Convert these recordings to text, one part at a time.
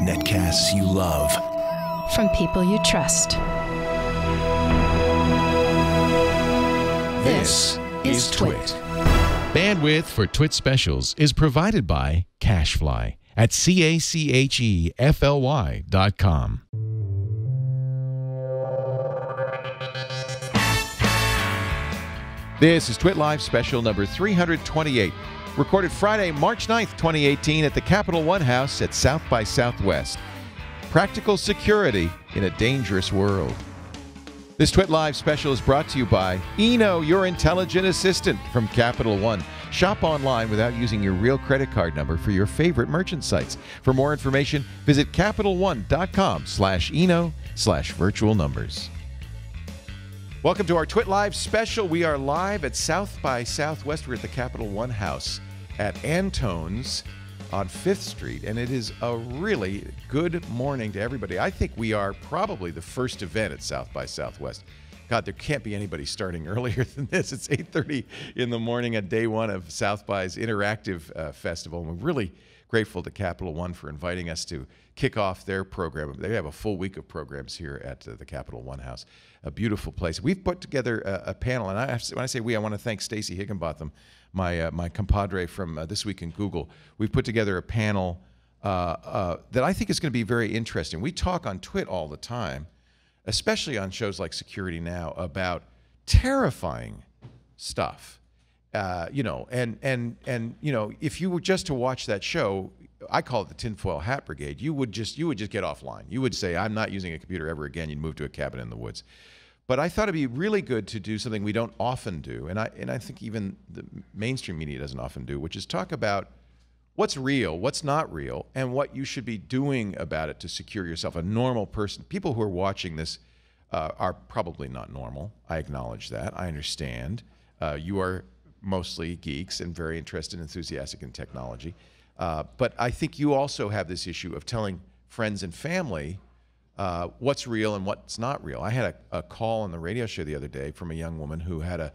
Netcasts you love. From people you trust. This is TWiT. Bandwidth for TWiT specials is provided by CacheFly at CACHEFLY.com. This is TWiT Live special number 328, recorded Friday, March 9th, 2018 at the Capital One House at South by Southwest. Practical security in a dangerous world. This TWiT Live special is brought to you by Eno, your intelligent assistant from Capital One. Shop online without using your real credit card number for your favorite merchant sites. For more information, visit CapitalOne.com/Eno/virtual numbers. Welcome to our TWiT Live special. We are live at South by Southwest. We're at the Capital One House at Antone's on 5th Street, and it is a really good morning to everybody. I think we are probably the first event at South by Southwest. God, there can't be anybody starting earlier than this. It's 8:30 in the morning at day one of South by's interactive festival, and we're really grateful to Capital One for inviting us to kick off their program. They have a full week of programs here at the Capital One House. A beautiful place. We've put together a panel, and when I say we, I want to thank Stacey Higginbotham, my compadre from This Week in Google. We've put together a panel that I think is going to be very interesting. We talk on TWiT all the time, especially on shows like Security Now, about terrifying stuff. You know, and you know, if you were just to watch that show, I call it the tinfoil hat brigade. You would just get offline. You would say, "I'm not using a computer ever again." You'd move to a cabin in the woods. But I thought it'd be really good to do something we don't often do, and I think even the mainstream media doesn't often do, which is talk about what's real, what's not real, and what you should be doing about it to secure yourself. A normal person, people who are watching this are probably not normal. I acknowledge that. I understand. You are mostly geeks and very interested and enthusiastic in technology. But I think you also have this issue of telling friends and family what's real and what's not real. I had a call on the radio show the other day from a young woman who had a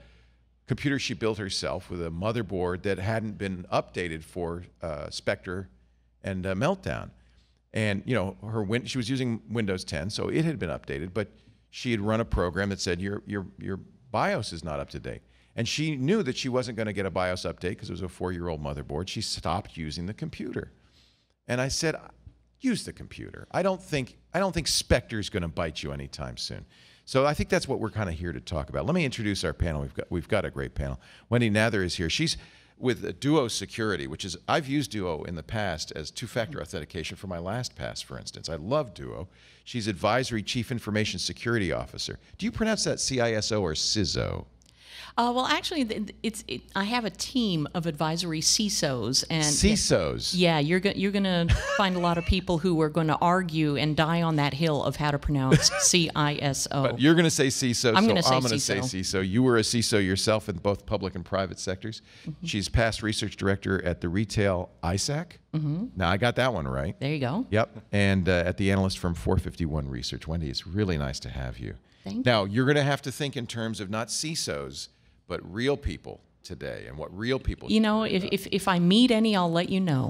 computer she built herself with a motherboard that hadn't been updated for Spectre and Meltdown. And you know, she was using Windows 10, so it had been updated, but she had run a program that said your BIOS is not up to date. And she knew that she wasn't going to get a BIOS update because it was a 4-year-old motherboard. She stopped using the computer. And I said, use the computer. I don't think Spectre's going to bite you anytime soon. So I think that's what we're kind of here to talk about. Let me introduce our panel. We've got a great panel. Wendy Nather is here. She's with Duo Security, which is, I've used Duo in the past as two-factor authentication for my LastPass, for instance. I love Duo. She's Advisory Chief Information Security Officer. Do you pronounce that CISO or CISO? Well, actually, I have a team of advisory CISOs, and CISOs. Yeah, you're going to find a lot of people who are going to argue and die on that hill of how to pronounce CISO. But you're going to say CISO. I'm going to say CISO. You were a CISO yourself in both public and private sectors. Mm-hmm. She's past research director at the retail ISAC. Mm-hmm. Now I got that one right. There you go. Yep, and at the analyst from 451 Research. Wendy, it's really nice to have you. Thank you. Now you're going to have to think in terms of not CISOs, but real people today, and what real people. You know, if I meet any, I'll let you know.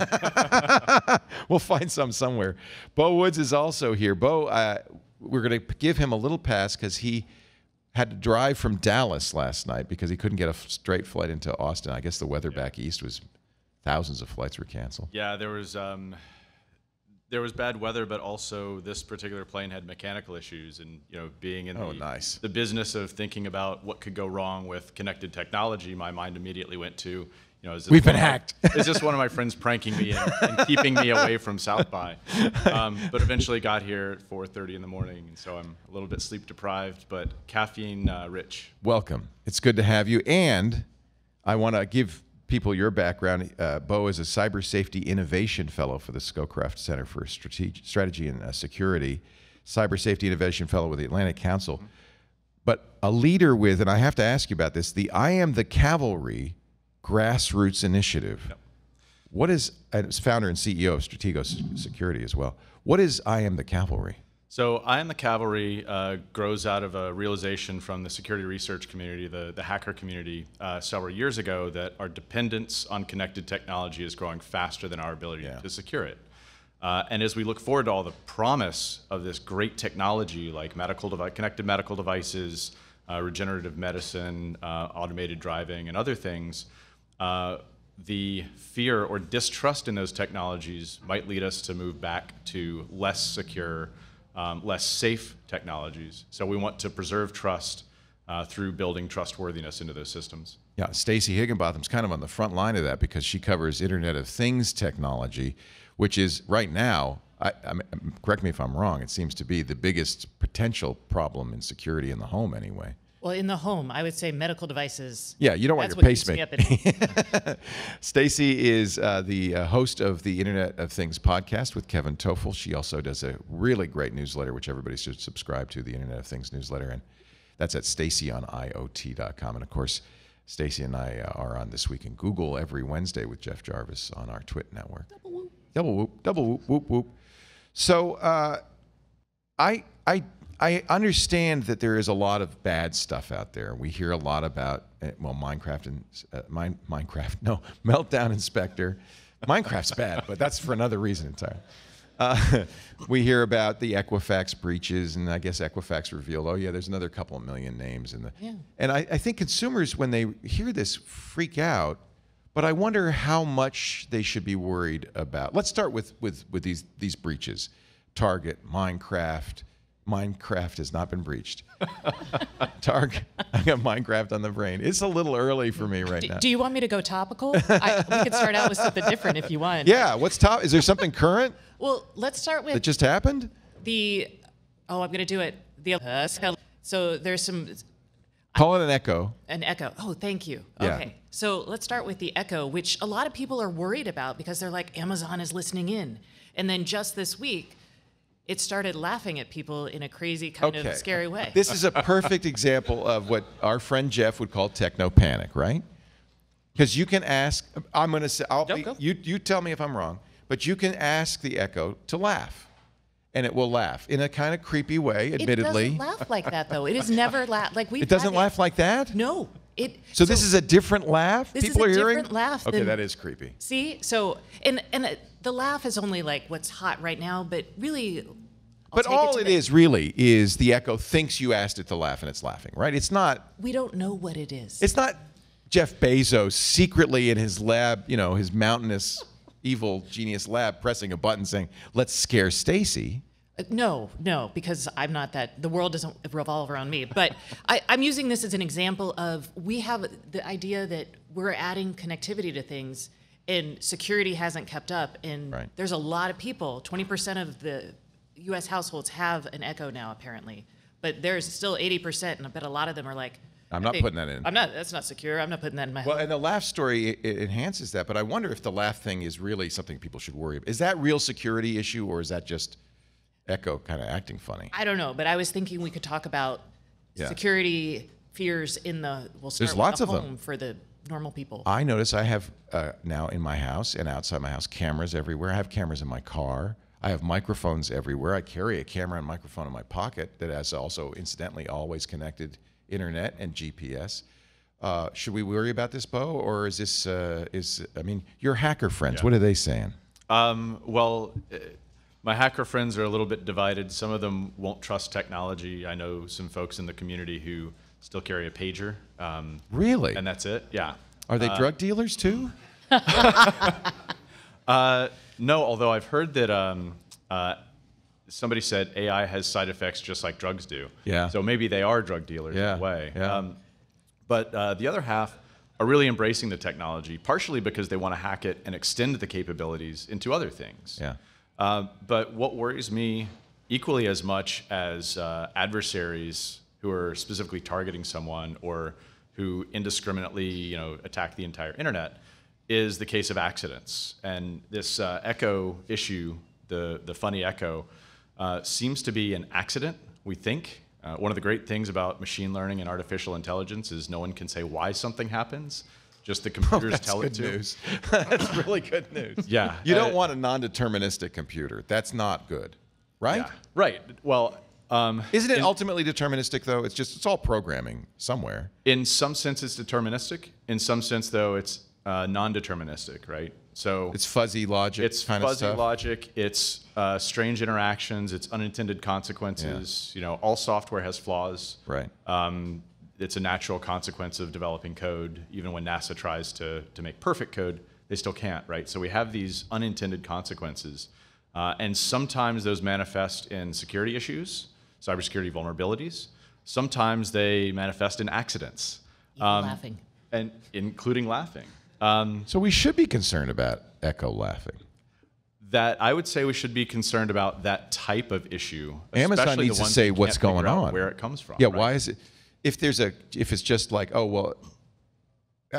We'll find some somewhere. Beau Woods is also here. Beau, we're going to give him a little pass because he had to drive from Dallas last night because he couldn't get a straight flight into Austin. I guess the weather back east was thousands of flights were canceled. Yeah, there was bad weather, but also this particular plane had mechanical issues, and you know, being in the business of thinking about what could go wrong with connected technology, my mind immediately went to, you know, we've been hacked. Is this one of my friends pranking me and keeping me away from South by? But eventually got here at 4:30 in the morning, and so I'm a little bit sleep deprived, but caffeine rich. Welcome. It's good to have you, and I want to give people your background. Beau is a Cyber Safety Innovation Fellow for the Scowcroft Center for Strategy and Security, Cyber Safety Innovation Fellow with the Atlantic Council, but a leader with, and I have to ask you about this, the I Am the Cavalry Grassroots Initiative. Yep. What is, and it's founder and CEO of Stratego Security as well. What is I Am the Cavalry? So Eye on the Cavalry grows out of a realization from the security research community, the hacker community, several years ago, that our dependence on connected technology is growing faster than our ability to secure it. And as we look forward to all the promise of this great technology, like connected medical devices, regenerative medicine, automated driving, and other things, the fear or distrust in those technologies might lead us to move back to less secure, less safe technologies. So we want to preserve trust through building trustworthiness into those systems. Yeah, Stacey Higginbotham's kind of on the front line of that because she covers Internet of Things technology, which is right now, correct me if I'm wrong, it seems to be the biggest potential problem in security in the home anyway. Well, in the home, I would say medical devices. Yeah, you don't want your pacemaker. Stacey is the host of the Internet of Things podcast with Kevin Toffel. She also does a really great newsletter, which everybody should subscribe to, the Internet of Things newsletter, and that's at staceyoniot.com. And of course, Stacey and I are on This Week in Google every Wednesday with Jeff Jarvis on our TWiT network. Double whoop. Double whoop. Double whoop, whoop, whoop. So I understand that there is a lot of bad stuff out there. We hear a lot about, Meltdown Inspector. Minecraft's bad, but that's for another reason entirely. We hear about the Equifax breaches, and I guess Equifax revealed, oh yeah, there's another couple of million names in the. Yeah. And I think consumers, when they hear this, freak out. But I wonder how much they should be worried about. Let's start with these breaches. Target, Minecraft. Minecraft has not been breached. Target, I got Minecraft on the brain. It's a little early for me right now. Do you want me to go topical? We could start out with something different if you want. Yeah, what's top? Is there something current? Well, let's start with that just happened. I'm going to do it. So there's some. Call it an Echo. An Echo. Oh, thank you. Yeah. Okay. So let's start with the Echo, which a lot of people are worried about because they're like, Amazon is listening in. And then just this week, it started laughing at people in a crazy kind of scary way. This is a perfect example of what our friend Jeff would call techno panic, right? Because you can ask, I'm going to say, you tell me if I'm wrong, but you can ask the Echo to laugh. And it will laugh in a kind of creepy way, admittedly. It doesn't laugh like that, though. It has never laughed. It doesn't laugh like that? No. So this is a different laugh? People are hearing? Different laugh. Okay, that is creepy. See? So, and the laugh is only like what's hot right now, but really... But all it is really is the Echo thinks you asked it to laugh and it's laughing, right? It's not... We don't know what it is. It's not Jeff Bezos secretly in his lab, his mountainous... evil genius lab pressing a button saying, let's scare Stacey. No, because I'm not that. The world doesn't revolve around me. But I'm using this as an example of we have the idea that we're adding connectivity to things and security hasn't kept up. And there's a lot of people, 20% of the U.S. households have an Echo now, apparently. But there's still 80%, and I bet a lot of them are like, I'm not putting that in. That's not secure. I'm not putting that in my home. Well, and the laugh story, it enhances that. But I wonder if the laugh thing is really something people should worry about. Is that real security issue, or is that just Echo kind of acting funny? I don't know, but I was thinking we could talk about security fears in the. We'll start There's lots with the of home them for the normal people. I notice I have now in my house and outside my house cameras everywhere. I have cameras in my car. I have microphones everywhere. I carry a camera and microphone in my pocket that has also, incidentally, always connected internet and GPS. Should we worry about this, Beau, or is this? Your hacker friends. What are they saying? My hacker friends are a little bit divided. Some of them won't trust technology. I know some folks in the community who still carry a pager. Really? And that's it. Yeah. Are they drug dealers too? No, although I've heard that somebody said AI has side effects just like drugs do. Yeah. So maybe they are drug dealers in a way. Yeah. But the other half are really embracing the technology, partially because they want to hack it and extend the capabilities into other things. Yeah. But what worries me equally as much as adversaries who are specifically targeting someone or who indiscriminately, attack the entire internet is the case of accidents. And this Echo issue, the funny Echo, seems to be an accident, we think. One of the great things about machine learning and artificial intelligence is no one can say why something happens. Just the computers tell it to. News. That's really good news. Yeah. You don't want a non-deterministic computer. That's not good. right? Yeah. Right. Well, isn't it ultimately deterministic, though? It's all programming somewhere. In some sense, it's deterministic. In some sense, though, it's non-deterministic, right? So it's fuzzy logic. It's kind of fuzzy stuff. logic. It's strange interactions. It's unintended consequences. Yeah. All software has flaws. Right. It's a natural consequence of developing code. Even when NASA tries to make perfect code, they still can't, right? So we have these unintended consequences, and sometimes those manifest in security issues, cybersecurity vulnerabilities. Sometimes they manifest in accidents. Laughing. And including laughing. So we should be concerned about echo laughing. That I would say we should be concerned about that type of issue. Amazon needs to say what's going on, where it comes from. Yeah, right? why is it? If it's just like, oh well,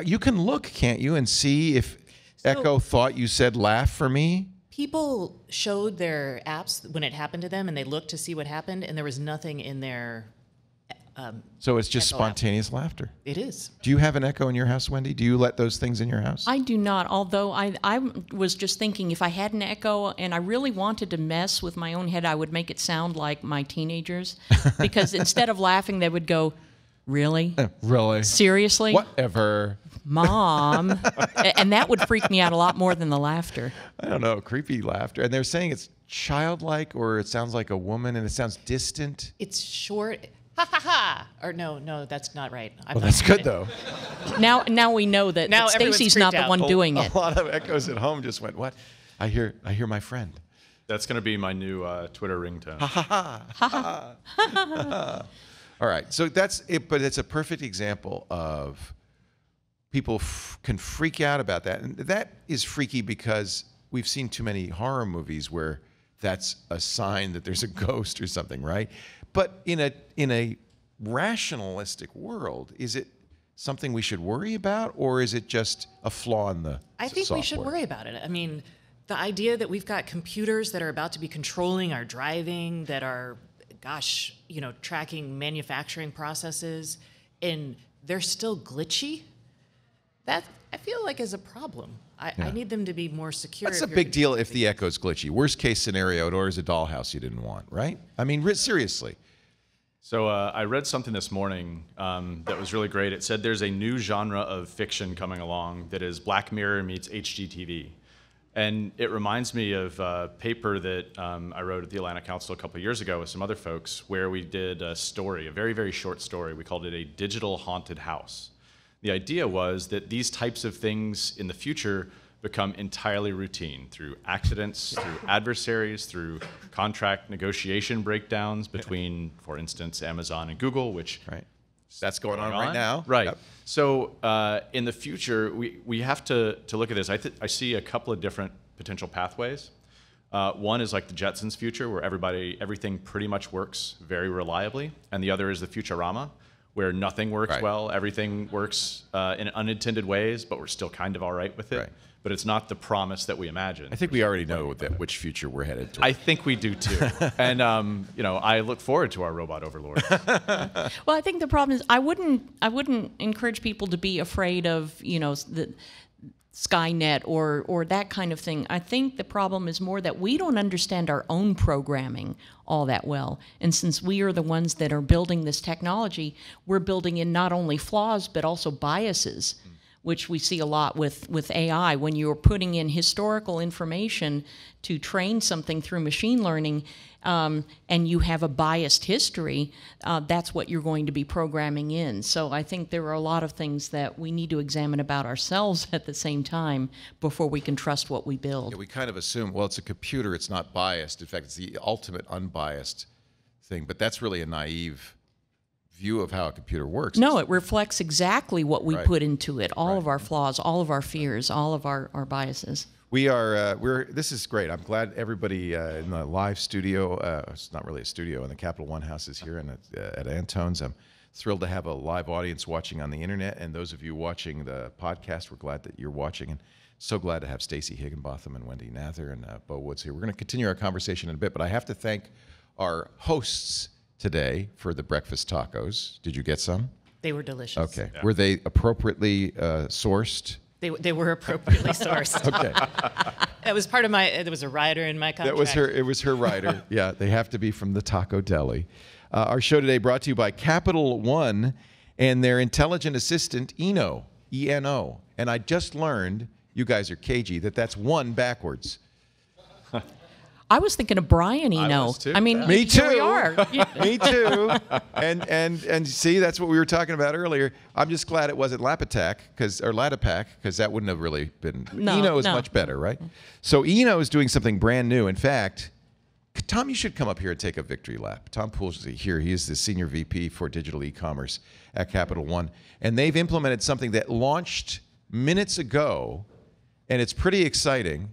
you can look, can't you, and see if Echo thought you said laugh for me. People showed their apps when it happened to them, and they looked to see what happened, and there was nothing in their. So it's just Echo spontaneous laughter. It is. Do you have an Echo in your house, Wendy? Do you let those things in your house? I do not, although I was just thinking if I had an Echo and I really wanted to mess with my own head, I would make it sound like my teenagers. Because instead of laughing, they would go, really? Really? Seriously? Whatever. Mom. And that would freak me out a lot more than the laughter. I don't know, creepy laughter. And they're saying it's childlike, or it sounds like a woman, and it sounds distant. It's short. Ha ha ha! Or no, that's not right. Well, that's good though. Now we know that Stacey's not the one doing it. A lot of Echoes at home just went, what? I hear my friend. That's going to be my new Twitter ringtone. Ha ha ha. Ha ha. All right, so that's it, but it's a perfect example of people can freak out about that. And that is freaky because we've seen too many horror movies where that's a sign that there's a ghost or something, right? But in a rationalistic world, is it something we should worry about, or is it just a flaw in the I think software? We should worry about it. I mean, the idea that we've got computers that are about to be controlling our driving, that are, tracking manufacturing processes, and they're still glitchy, that I feel like is a problem. I need them to be more secure. That's a big deal if the Echo's glitchy. Worst case scenario, it orders a dollhouse you didn't want, right? I mean, seriously. So I read something this morning that was really great. It said there's a new genre of fiction coming along that is Black Mirror meets HGTV. And it reminds me of a paper that I wrote at the Atlanta Council a couple of years ago with some other folks where we did a story, a very, very short story. We called it a digital haunted house. The idea was that these types of things in the future become entirely routine through accidents, through adversaries, through contract negotiation breakdowns between, for instance, Amazon and Google, which that's going on right now. Right. Yep. So in the future, we have to look at this. I see a couple of different potential pathways. One is like the Jetsons future, where everything pretty much works very reliably, and the other is the Futurama, where nothing works well, everything works in unintended ways, but we're still kind of all right with it. Right. But it's not the promise that we imagine. I think we already know which future we're headed to. I think we do too. And I look forward to our robot overlords. Well, I think the problem is I wouldn't encourage people to be afraid of the Skynet or that kind of thing. I think the problem is more that we don't understand our own programming all that well. And since we are the ones that are building this technology, we're building in not only flaws but also biases, which we see a lot with AI. When you're putting in historical information to train something through machine learning, and you have a biased history, that's what you're going to be programming in. So I think there are a lot of things that we need to examine about ourselves at the same time before we can trust what we build. Yeah, we kind of assume, well, it's a computer, it's not biased. In fact, it's the ultimate unbiased thing. But that's really a naive view of how a computer works. No, it reflects exactly what we put into it, all of our flaws, all of our fears, all of our biases. This is great. I'm glad everybody in the live studio, it's not really a studio, in the Capital One house is here at Antone's. I'm thrilled to have a live audience watching on the internet, and those of you watching the podcast, we're glad that you're watching, and so glad to have Stacey Higginbotham and Wendy Nather and Beau Woods here. We're going to continue our conversation in a bit, but I have to thank our hosts today for the breakfast tacos. Did you get some? They were delicious. Okay. Yeah. Were they appropriately sourced? They were appropriately sourced. Okay. That was part of there was a rider in my contract. It was her rider. Yeah, they have to be from the Taco Deli. Our show today brought to you by Capital One and their intelligent assistant, Eno, E-N-O. And I just learned, you guys are cagey, that's one backwards. I was thinking of Brian Eno. I was too. I mean, Me too. Here we are. Me too. And see, that's what we were talking about earlier. I'm just glad it wasn't Lapatak or Latapak, because that wouldn't have really been. Eno is much better, right? So Eno is doing something brand new. In fact, Tom, you should come up here and take a victory lap. Tom Poole's here. He is the senior VP for digital e-commerce at Capital One, and they've implemented something that launched minutes ago, and it's pretty exciting.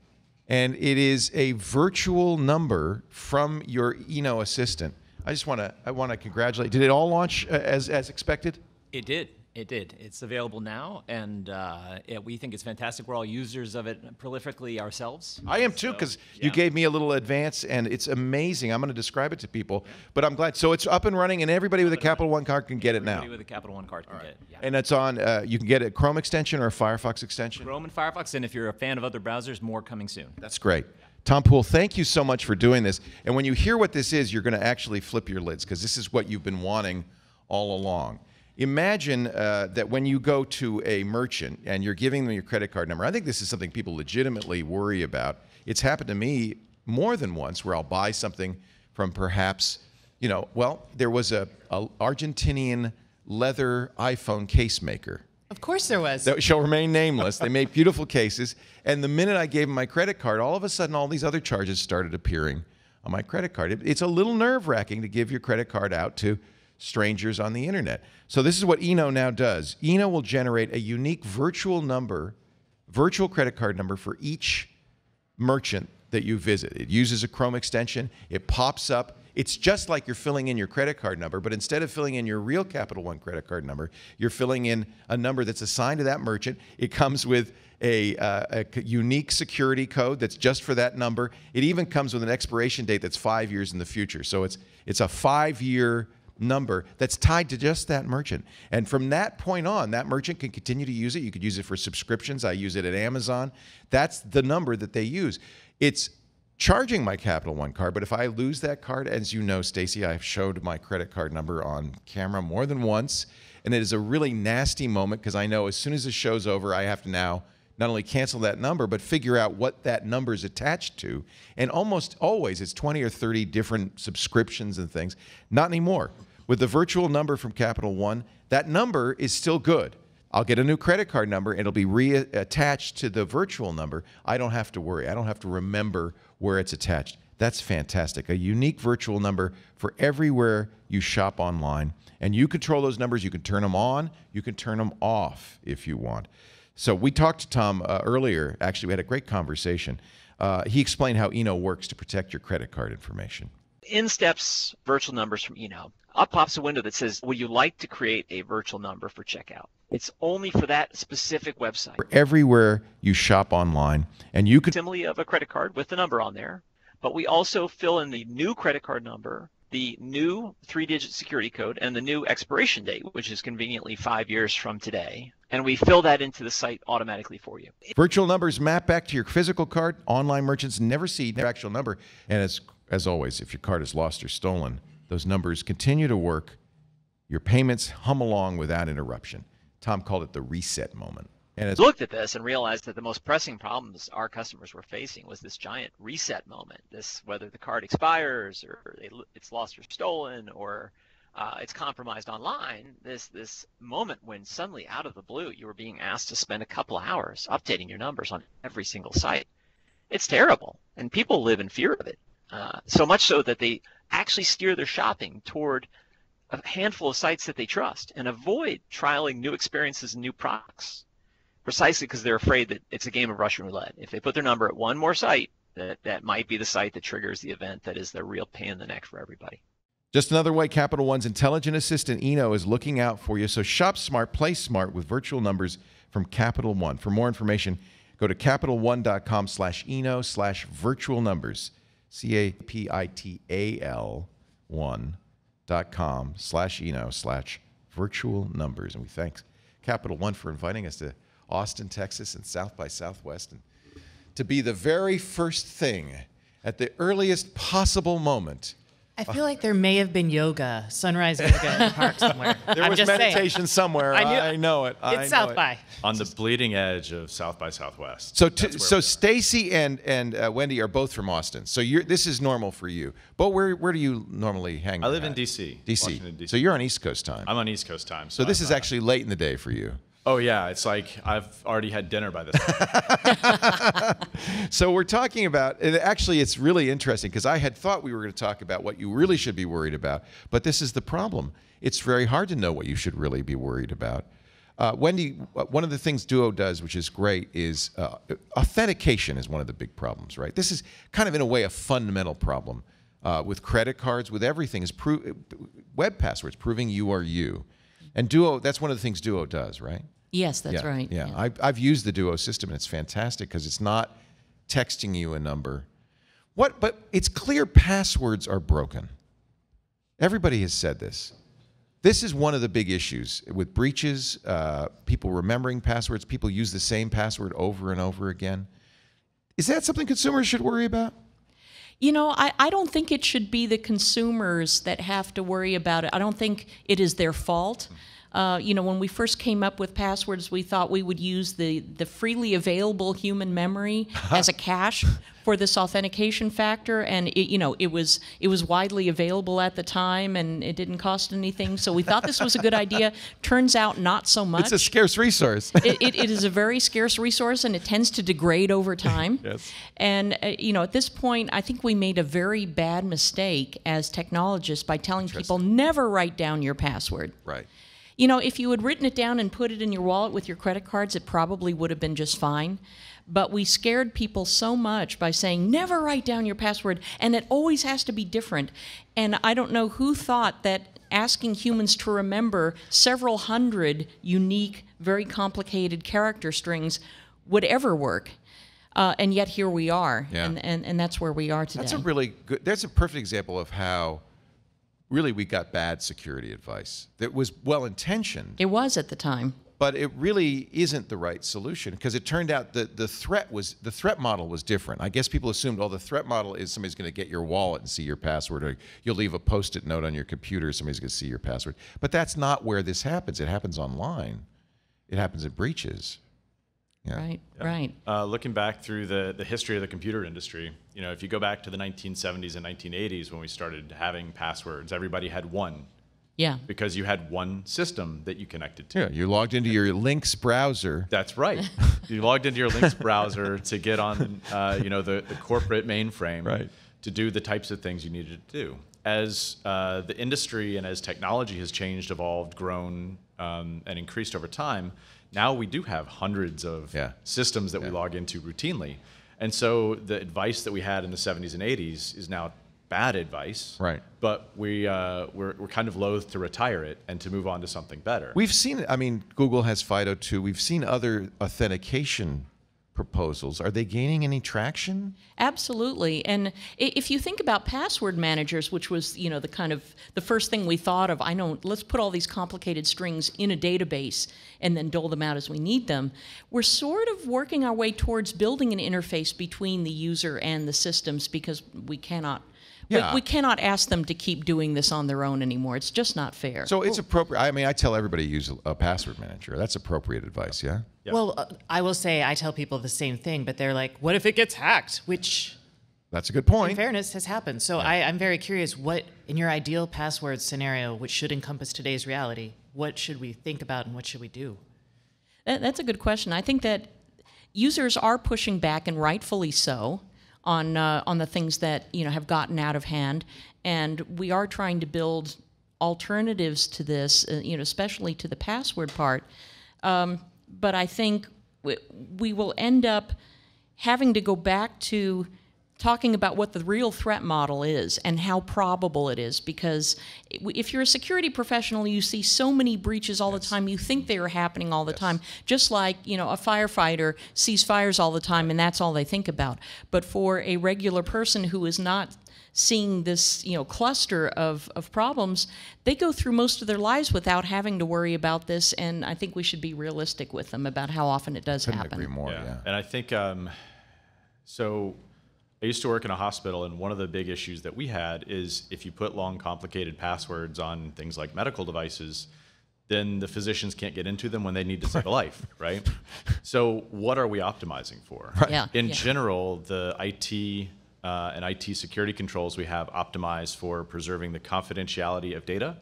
And it is a virtual number from your Eno assistant. I want to congratulate. Did it all launch as expected? It did. It did. It's available now, and we think it's fantastic. We're all users of it prolifically ourselves. I am too, because you gave me a little advance, and it's amazing. I'm going to describe it to people, but I'm glad. So it's up and running, and everybody with a Capital One card can get it now. Everybody with a Capital One card can get it. Yeah. And it's on. You can get a Chrome extension or a Firefox extension. Chrome and Firefox, and if you're a fan of other browsers, more coming soon. That's great. Tom Poole, thank you so much for doing this. And when you hear what this is, you're going to actually flip your lids, because this is what you've been wanting all along. Imagine that when you go to a merchant and you're giving them your credit card number. I think this is something people legitimately worry about. It's happened to me more than once where I'll buy something from perhaps, there was a Argentinian leather iPhone case maker. Of course there was. That shall remain nameless. They made beautiful cases. And the minute I gave them my credit card, all of a sudden all these other charges started appearing on my credit card. It's a little nerve-wracking to give your credit card out to strangers on the internet. So this is what Eno now does. Eno will generate a unique virtual credit card number for each merchant that you visit. It uses a Chrome extension. It pops up. It's just like you're filling in your credit card number, but instead of filling in your real Capital One credit card number, you're filling in a number that's assigned to that merchant. It comes with a unique security code that's just for that number. It even comes with an expiration date that's 5 years in the future. So it's a 5-year number that's tied to just that merchant. And from that point on, that merchant can continue to use it. You could use it for subscriptions. I use it at Amazon. That's the number that they use. It's charging my Capital One card, but if I lose that card, as you know, Stacey, I've showed my credit card number on camera more than once, and it is a really nasty moment because I know as soon as the show's over, I have to now not only cancel that number, but figure out what that number is attached to. And almost always, it's 20 or 30 different subscriptions and things. Not anymore. With the virtual number from Capital One, that number is still good. I'll get a new credit card number, and it'll be reattached to the virtual number. I don't have to worry. I don't have to remember where it's attached. That's fantastic. A unique virtual number for everywhere you shop online. And you control those numbers. You can turn them on. You can turn them off if you want. So we talked to Tom earlier. Actually, we had a great conversation. He explained how Eno works to protect your credit card information. In steps virtual numbers from Eno. Up pops a window that says, would you like to create a virtual number for checkout? It's only for that specific website. For everywhere you shop online, and you can simile of a credit card with the number on there, but we also fill in the new credit card number, the new 3-digit security code, and the new expiration date, which is conveniently 5 years from today. And we fill that into the site automatically for you. Virtual numbers map back to your physical card. Online merchants never see their actual number. And as always, if your card is lost or stolen, those numbers continue to work. Your payments hum along without interruption. Tom called it the reset moment. And I looked at this and realized that the most pressing problems our customers were facing was this giant reset moment. This, whether the card expires or it's lost or stolen or it's compromised online, this moment when suddenly out of the blue you were being asked to spend a couple hours updating your numbers on every single site. It's terrible, and people live in fear of it. So much so that they actually steer their shopping toward a handful of sites that they trust and avoid trialing new experiences and new products, precisely because they're afraid that it's a game of Russian roulette. If they put their number at one more site, that might be the site that triggers the event that is the real pain in the neck for everybody. Just another way Capital One's intelligent assistant, Eno, is looking out for you. So shop smart, play smart with virtual numbers from Capital One. For more information, go to CapitalOne.com/Eno/virtual numbers. CapitalOne.com/Eno/virtual numbers. And we thank Capital One for inviting us to Austin, Texas, and South by Southwest, and to be the very first thing at the earliest possible moment. I feel like there may have been yoga, sunrise yoga in the park somewhere. There was meditation somewhere. I know it. It's South by. On the bleeding edge of South by Southwest. So Stacey and Wendy are both from Austin. So this is normal for you. But where do you normally hang out? I live in D.C. D.C. So you're on East Coast time. I'm on East Coast time. So this is actually late in the day for you. Oh, yeah. It's like I've already had dinner by this time. So we're talking about, and actually it's really interesting because I had thought we were going to talk about what you really should be worried about, but this is the problem. It's very hard to know what you should really be worried about. Wendy, one of the things Duo does, which is great, is authentication is one of the big problems, right? This is kind of, in a way, a fundamental problem with credit cards, with everything, is web passwords, proving you are you. And Duo, that's one of the things Duo does, right? Yes, that's right. Yeah. I've used the Duo system, and it's fantastic because it's not texting you a number. But it's clear passwords are broken. Everybody has said this. This is one of the big issues with breaches, people remembering passwords, people use the same password over and over again. Is that something consumers should worry about? You know, I don't think it should be the consumers that have to worry about it. I don't think it is their fault. You know, when we first came up with passwords, we thought we would use the freely available human memory as a cache for this authentication factor, and it was widely available at the time, and it didn't cost anything. So we thought this was a good idea. Turns out, not so much. It's a scarce resource. It is a very scarce resource, and it tends to degrade over time. Yes. And at this point, I think we made a very bad mistake as technologists by telling people never write down your password. Right. You know, if you had written it down and put it in your wallet with your credit cards, it probably would have been just fine. But we scared people so much by saying, never write down your password, and it always has to be different. And I don't know who thought that asking humans to remember several hundred unique, very complicated character strings would ever work. And yet here we are, and that's where we are today. That's a perfect example of how really we got bad security advice that was well-intentioned. It was at the time. But it really isn't the right solution because it turned out that the threat model was different. I guess people assumed, the threat model is somebody's going to get your wallet and see your password, or you'll leave a Post-it note on your computer, somebody's going to see your password. But that's not where this happens. It happens online. It happens in breaches. Yeah. Right. Looking back through the history of the computer industry, if you go back to the 1970s and 1980s when we started having passwords, everybody had one. Yeah. Because you had one system that you connected to. Yeah, you logged into your Lynx browser. That's right. You logged into your Lynx browser to get on, the corporate mainframe to do the types of things you needed to do. As the industry and as technology has changed, evolved, grown, and increased over time, now we do have hundreds of systems that we log into routinely. And so the advice that we had in the 70s and 80s is now bad advice, right? But we're kind of loath to retire it and to move on to something better. We've seen it. I mean, Google has FIDO2. We've seen other authentication proposals. Are they gaining any traction? Absolutely. And if you think about password managers, which was the first thing we thought of, let's put all these complicated strings in a database and then dole them out as we need them. We're sort of working our way towards building an interface between the user and the systems because we cannot. We cannot ask them to keep doing this on their own anymore. It's just not fair. So it's appropriate. I mean, I tell everybody to use a password manager. That's appropriate advice, yeah? Well, I will say I tell people the same thing, but they're like, what if it gets hacked? Which, that's a good point. in fairness, has happened. So I'm very curious, what, in your ideal password scenario, which should encompass today's reality, what should we think about and what should we do? That's a good question. I think that users are pushing back, and rightfully so, on the things that have gotten out of hand, and we are trying to build alternatives to this, especially to the password part. But I think we will end up having to go back to talking about what the real threat model is and how probable it is, because if you're a security professional, you see so many breaches all the time, you think they are happening all the time, just like, a firefighter sees fires all the time and that's all they think about. But for a regular person who is not seeing this, cluster of problems, they go through most of their lives without having to worry about this, and I think we should be realistic with them about how often it does happen. Couldn't agree more, yeah. And I think, so I used to work in a hospital, and one of the big issues that we had is if you put long, complicated passwords on things like medical devices, then the physicians can't get into them when they need to save a life, right? So what are we optimizing for? Right. Yeah, In general, the IT and IT security controls we have optimized for preserving the confidentiality of data.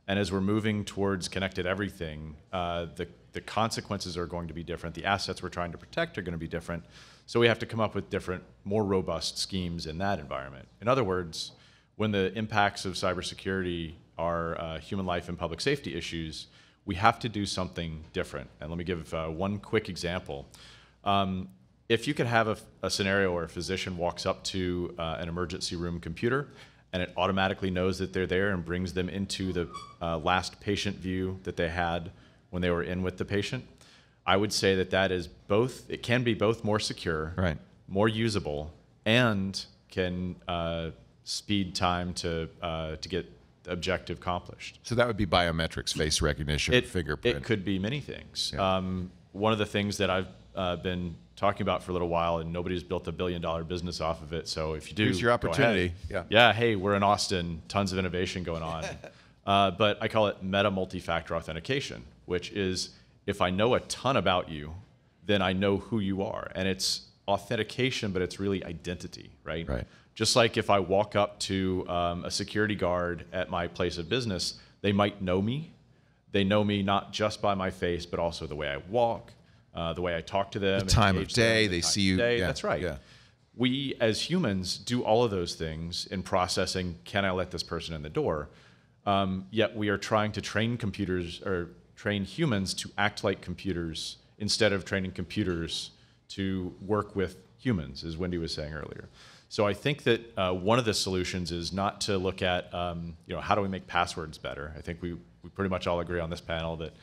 And as we're moving towards connected everything, the consequences are going to be different. The assets we're trying to protect are going to be different. So we have to come up with different, more robust schemes in that environment. In other words, when the impacts of cybersecurity are human life and public safety issues, we have to do something different. And let me give one quick example. If you could have a scenario where a physician walks up to an emergency room computer and it automatically knows that they're there and brings them into the last patient view that they had when they were in with the patient, I would say that is both, it can be both more secure, right, more usable, and can speed time to get the objective accomplished. So that would be biometrics, face recognition, fingerprint. It could be many things. Yeah. One of the things that I've been talking about for a little while, and nobody's built $1 billion business off of it. So if you do, here's your opportunity. Yeah. Hey, we're in Austin. Tons of innovation going on. But I call it meta multi-factor authentication, which is if I know a ton about you, then I know who you are, and it's authentication, but it's really identity, right? Right. Just like if I walk up to a security guard at my place of business, they might know me. They know me not just by my face, but also the way I walk, the way I talk to them. The time of day, they see you. Yeah, yeah, that's right. Yeah. We, as humans, do all of those things in processing, can I let this person in the door? Yet we are trying to train computers, or train humans to act like computers instead of training computers to work with humans, as Wendy was saying earlier. So I think that one of the solutions is not to look at, how do we make passwords better? I think we pretty much all agree on this panel that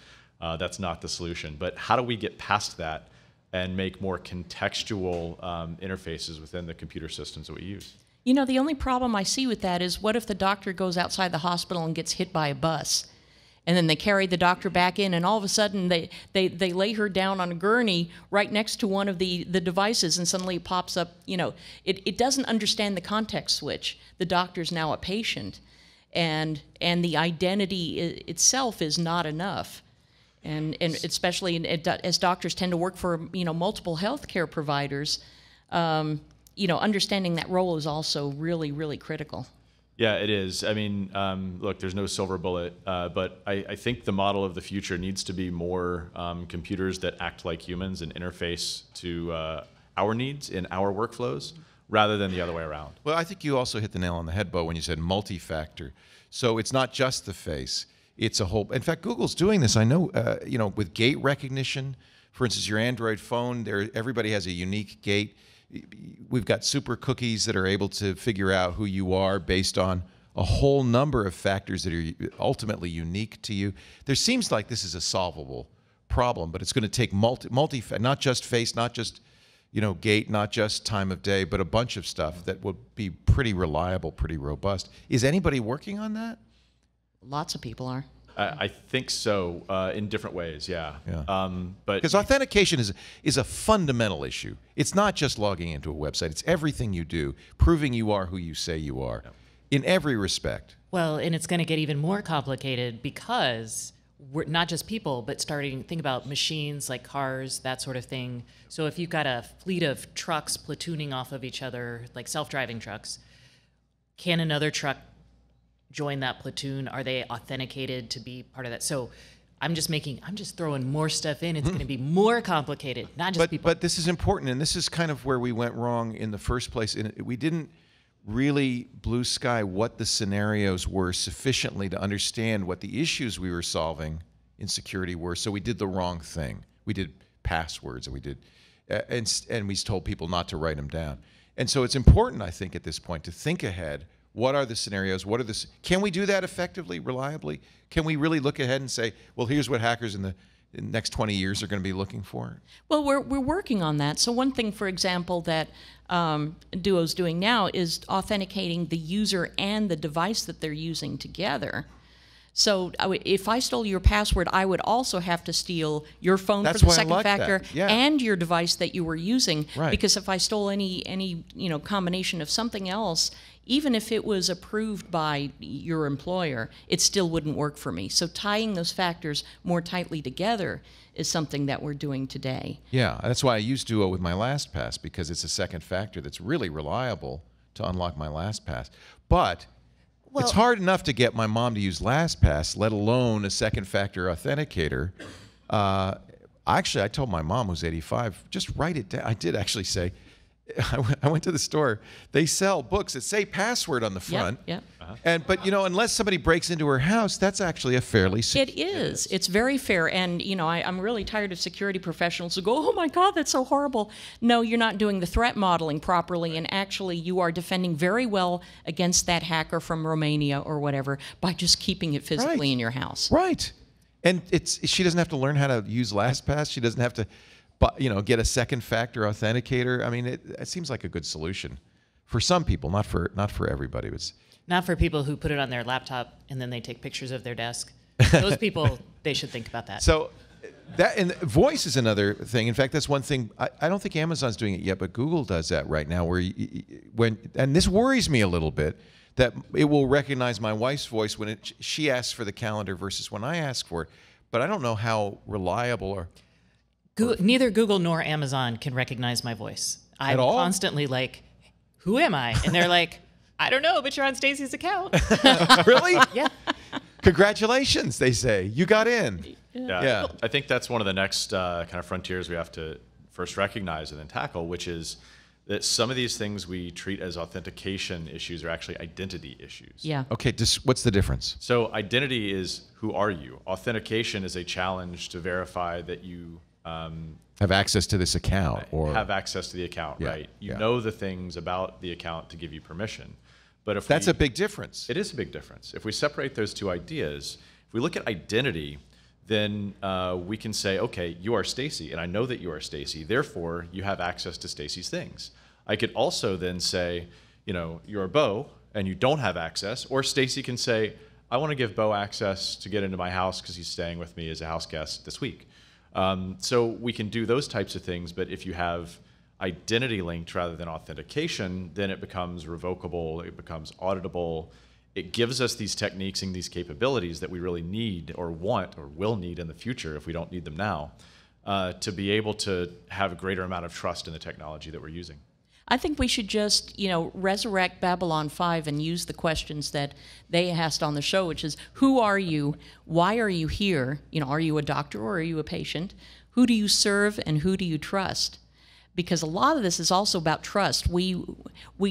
that's not the solution. But how do we get past that and make more contextual interfaces within the computer systems that we use? The only problem I see with that is, what if the doctor goes outside the hospital and gets hit by a bus? And then they carry the doctor back in, and all of a sudden they lay her down on a gurney right next to one of the devices, and suddenly it pops up. It doesn't understand the context switch. The doctor's now a patient, and the identity itself is not enough. And especially as doctors tend to work for multiple healthcare providers, understanding that role is also really, really critical. Yeah, it is. I mean, look, there's no silver bullet, but I think the model of the future needs to be more computers that act like humans and interface to our needs in our workflows rather than the other way around. Well, I think you also hit the nail on the head, Beau, when you said multi-factor. So it's not just the face. It's a whole. In fact, Google's doing this. I know, with gait recognition. For instance, your Android phone, everybody has a unique gait. We've got super cookies that are able to figure out who you are based on a whole number of factors that are ultimately unique to you. There seems like this is a solvable problem, but it's going to take not just face, not just gait, not just time of day, but a bunch of stuff that will be pretty reliable, pretty robust. Is anybody working on that? Lots of people are. I think so, in different ways, yeah. But because authentication is a fundamental issue. It's not just logging into a website. It's everything you do, proving you are who you say you are, in every respect. Well, and it's going to get even more complicated because we're not just people, but think about machines like cars, that sort of thing. So if you've got a fleet of trucks platooning off of each other, like self-driving trucks, can another truck join that platoon? Are they authenticated to be part of that? So I'm just throwing more stuff in. It's going to be more complicated, not just people. But this is important, and this is kind of where we went wrong in the first place. We didn't really blue sky what the scenarios were sufficiently to understand what the issues we were solving in security were. So we did the wrong thing. We did passwords, and we told people not to write them down. And so it's important, I think, at this point to think ahead. What are the scenarios? Can we do that effectively, reliably? Can we really look ahead and say, well, here's what hackers in the next 20 years are going to be looking for? Well, we're working on that. So one thing, for example, that Duo's doing now is authenticating the user and the device that they're using together. So if I stole your password, I would also have to steal your phone for the second factor and your device that you were using. Right. Because if I stole any combination of something else, even if it was approved by your employer, it still wouldn't work for me. So tying those factors more tightly together is something that we're doing today. Yeah, that's why I use Duo with my LastPass, because it's a second factor that's really reliable to unlock my LastPass. But it's hard enough to get my mom to use LastPass, let alone a second factor authenticator. Actually, I told my mom, who's 85, just write it down. I did actually say, I went to the store. They sell books that say password on the front. Yep. But unless somebody breaks into her house, that's actually a fairly It is. It's very fair. And I'm really tired of security professionals who go, "Oh my God, that's so horrible." No, you're not doing the threat modeling properly, and actually you are defending very well against that hacker from Romania or whatever by just keeping it physically in your house. Right. And she doesn't have to learn how to use LastPass. She doesn't have to get a second factor authenticator. I mean, it seems like a good solution for some people, not for everybody. Not for people who put it on their laptop and then they take pictures of their desk. Those people, they should think about that. So and voice is another thing. In fact, that's one thing. I don't think Amazon's doing it yet, but Google does that right now. And this worries me a little bit, that it will recognize my wife's voice when she asks for the calendar versus when I ask for it. But I don't know how reliable or neither Google nor Amazon can recognize my voice. I'm constantly like, "Who am I?" And they're like, "I don't know, but you're on Stacey's account." Really? Yeah. Congratulations, they say. You got in. Yeah. I think that's one of the next kind of frontiers we have to first recognize and then tackle, which is that some of these things we treat as authentication issues are actually identity issues. Yeah. Okay, what's the difference? So identity is, who are you? Authentication is a challenge to verify that you have access to this account, or have access to the account, right? You know the things about the account to give you permission. But if that's a big difference. It is a big difference. If we separate those two ideas, if we look at identity, then we can say, okay, you are Stacey, and I know that you are Stacey. Therefore, you have access to Stacey's things. I could also then say, you're Beau, and you don't have access. Or Stacey can say, I want to give Beau access to get into my house because he's staying with me as a house guest this week. So we can do those types of things, but if you have identity linked rather than authentication, then it becomes revocable, it becomes auditable. It gives us these techniques and these capabilities that we really need or want or will need in the future if we don't need them now, to be able to have a greater amount of trust in the technology that we're using. I think we should just, resurrect Babylon 5 and use the questions that they asked on the show, which is, who are you? Why are you here? Are you a doctor or are you a patient? Who do you serve and who do you trust? Because a lot of this is also about trust. We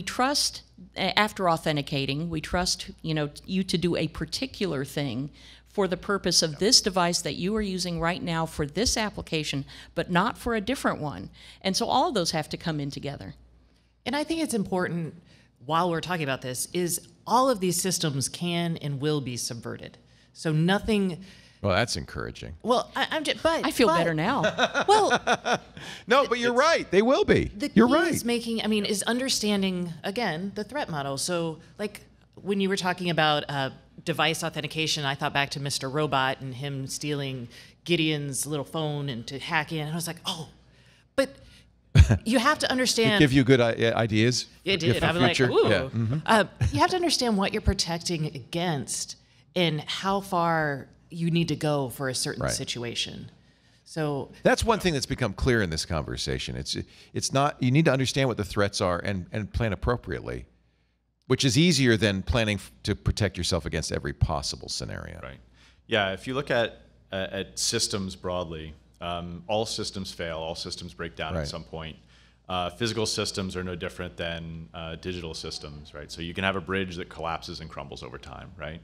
trust, after authenticating, we trust, you to do a particular thing for the purpose of this device that you are using right now for this application, but not for a different one. And so all of those have to come in together. And I think it's important, while we're talking about this, is all of these systems can and will be subverted. So nothing. Well, that's encouraging. Well, I feel better now. Well, no, but you're right. They will be. You're right. Is understanding, again, the threat model. So, like when you were talking about device authentication, I thought back to Mr. Robot and him stealing Gideon's little phone and to hack in. And I was like, oh, but you have to understand. It give you good ideas. It did. I was like, ooh. Yeah. Mm-hmm. You have to understand what you're protecting against and how far you need to go for a certain situation. So that's one thing that's become clear in this conversation. It's not, you need to understand what the threats are and plan appropriately, which is easier than planning to protect yourself against every possible scenario. Right. Yeah. If you look at systems broadly, all systems fail, all systems break down at some point. Physical systems are no different than digital systems, right? So you can have a bridge that collapses and crumbles over time, right?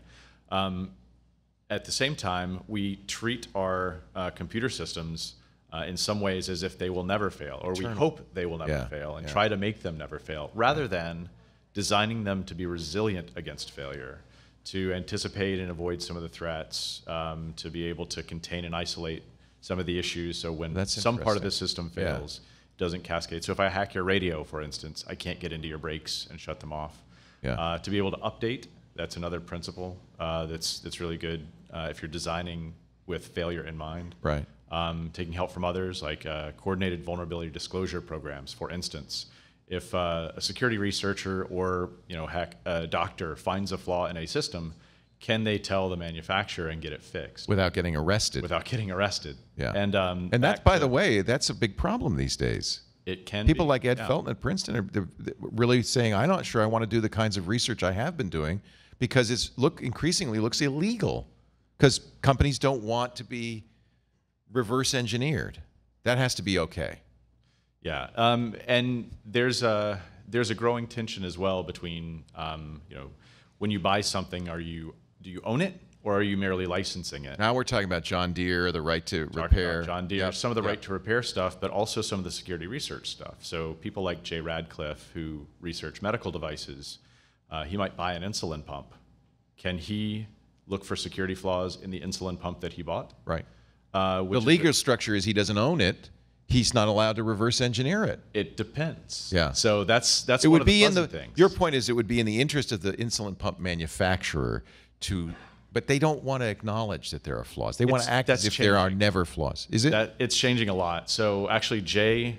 At the same time, we treat our computer systems in some ways as if they will never fail, or we hope they will never fail, and try to make them never fail, rather than designing them to be resilient against failure, to anticipate and avoid some of the threats, to be able to contain and isolate some of the issues, so when some part of the system fails, it doesn't cascade. So if I hack your radio, for instance, I can't get into your brakes and shut them off. To be able to update, that's another principle that's really good if you're designing with failure in mind. Right. Taking help from others, like coordinated vulnerability disclosure programs, for instance. If a security researcher or a doctor finds a flaw in a system, can they tell the manufacturer and get it fixed without getting arrested? Without getting arrested. Yeah. And that's, by the way, that's a big problem these days. It can People be, like Ed Felton at Princeton are they're really saying, I'm not sure I want to do the kinds of research I have been doing because it's increasingly looks illegal because companies don't want to be reverse engineered. That has to be okay. Yeah, and there's a growing tension as well between when you buy something, do you own it or are you merely licensing it? Now we're talking about John Deere, the right to repair. John Deere, some of the right to repair stuff, but also some of the security research stuff. So people like Jay Radcliffe, who research medical devices, he might buy an insulin pump. Can he look for security flaws in the insulin pump that he bought? Right. The legal structure is he doesn't own it. He's not allowed to reverse engineer it. It depends. Yeah. So that's it one would of the be in fuzzy things. Your point is it would be in the interest of the insulin pump manufacturer but they don't want to acknowledge that there are flaws. They want to act as if there are never flaws. Is it? It's changing a lot. So actually, Jay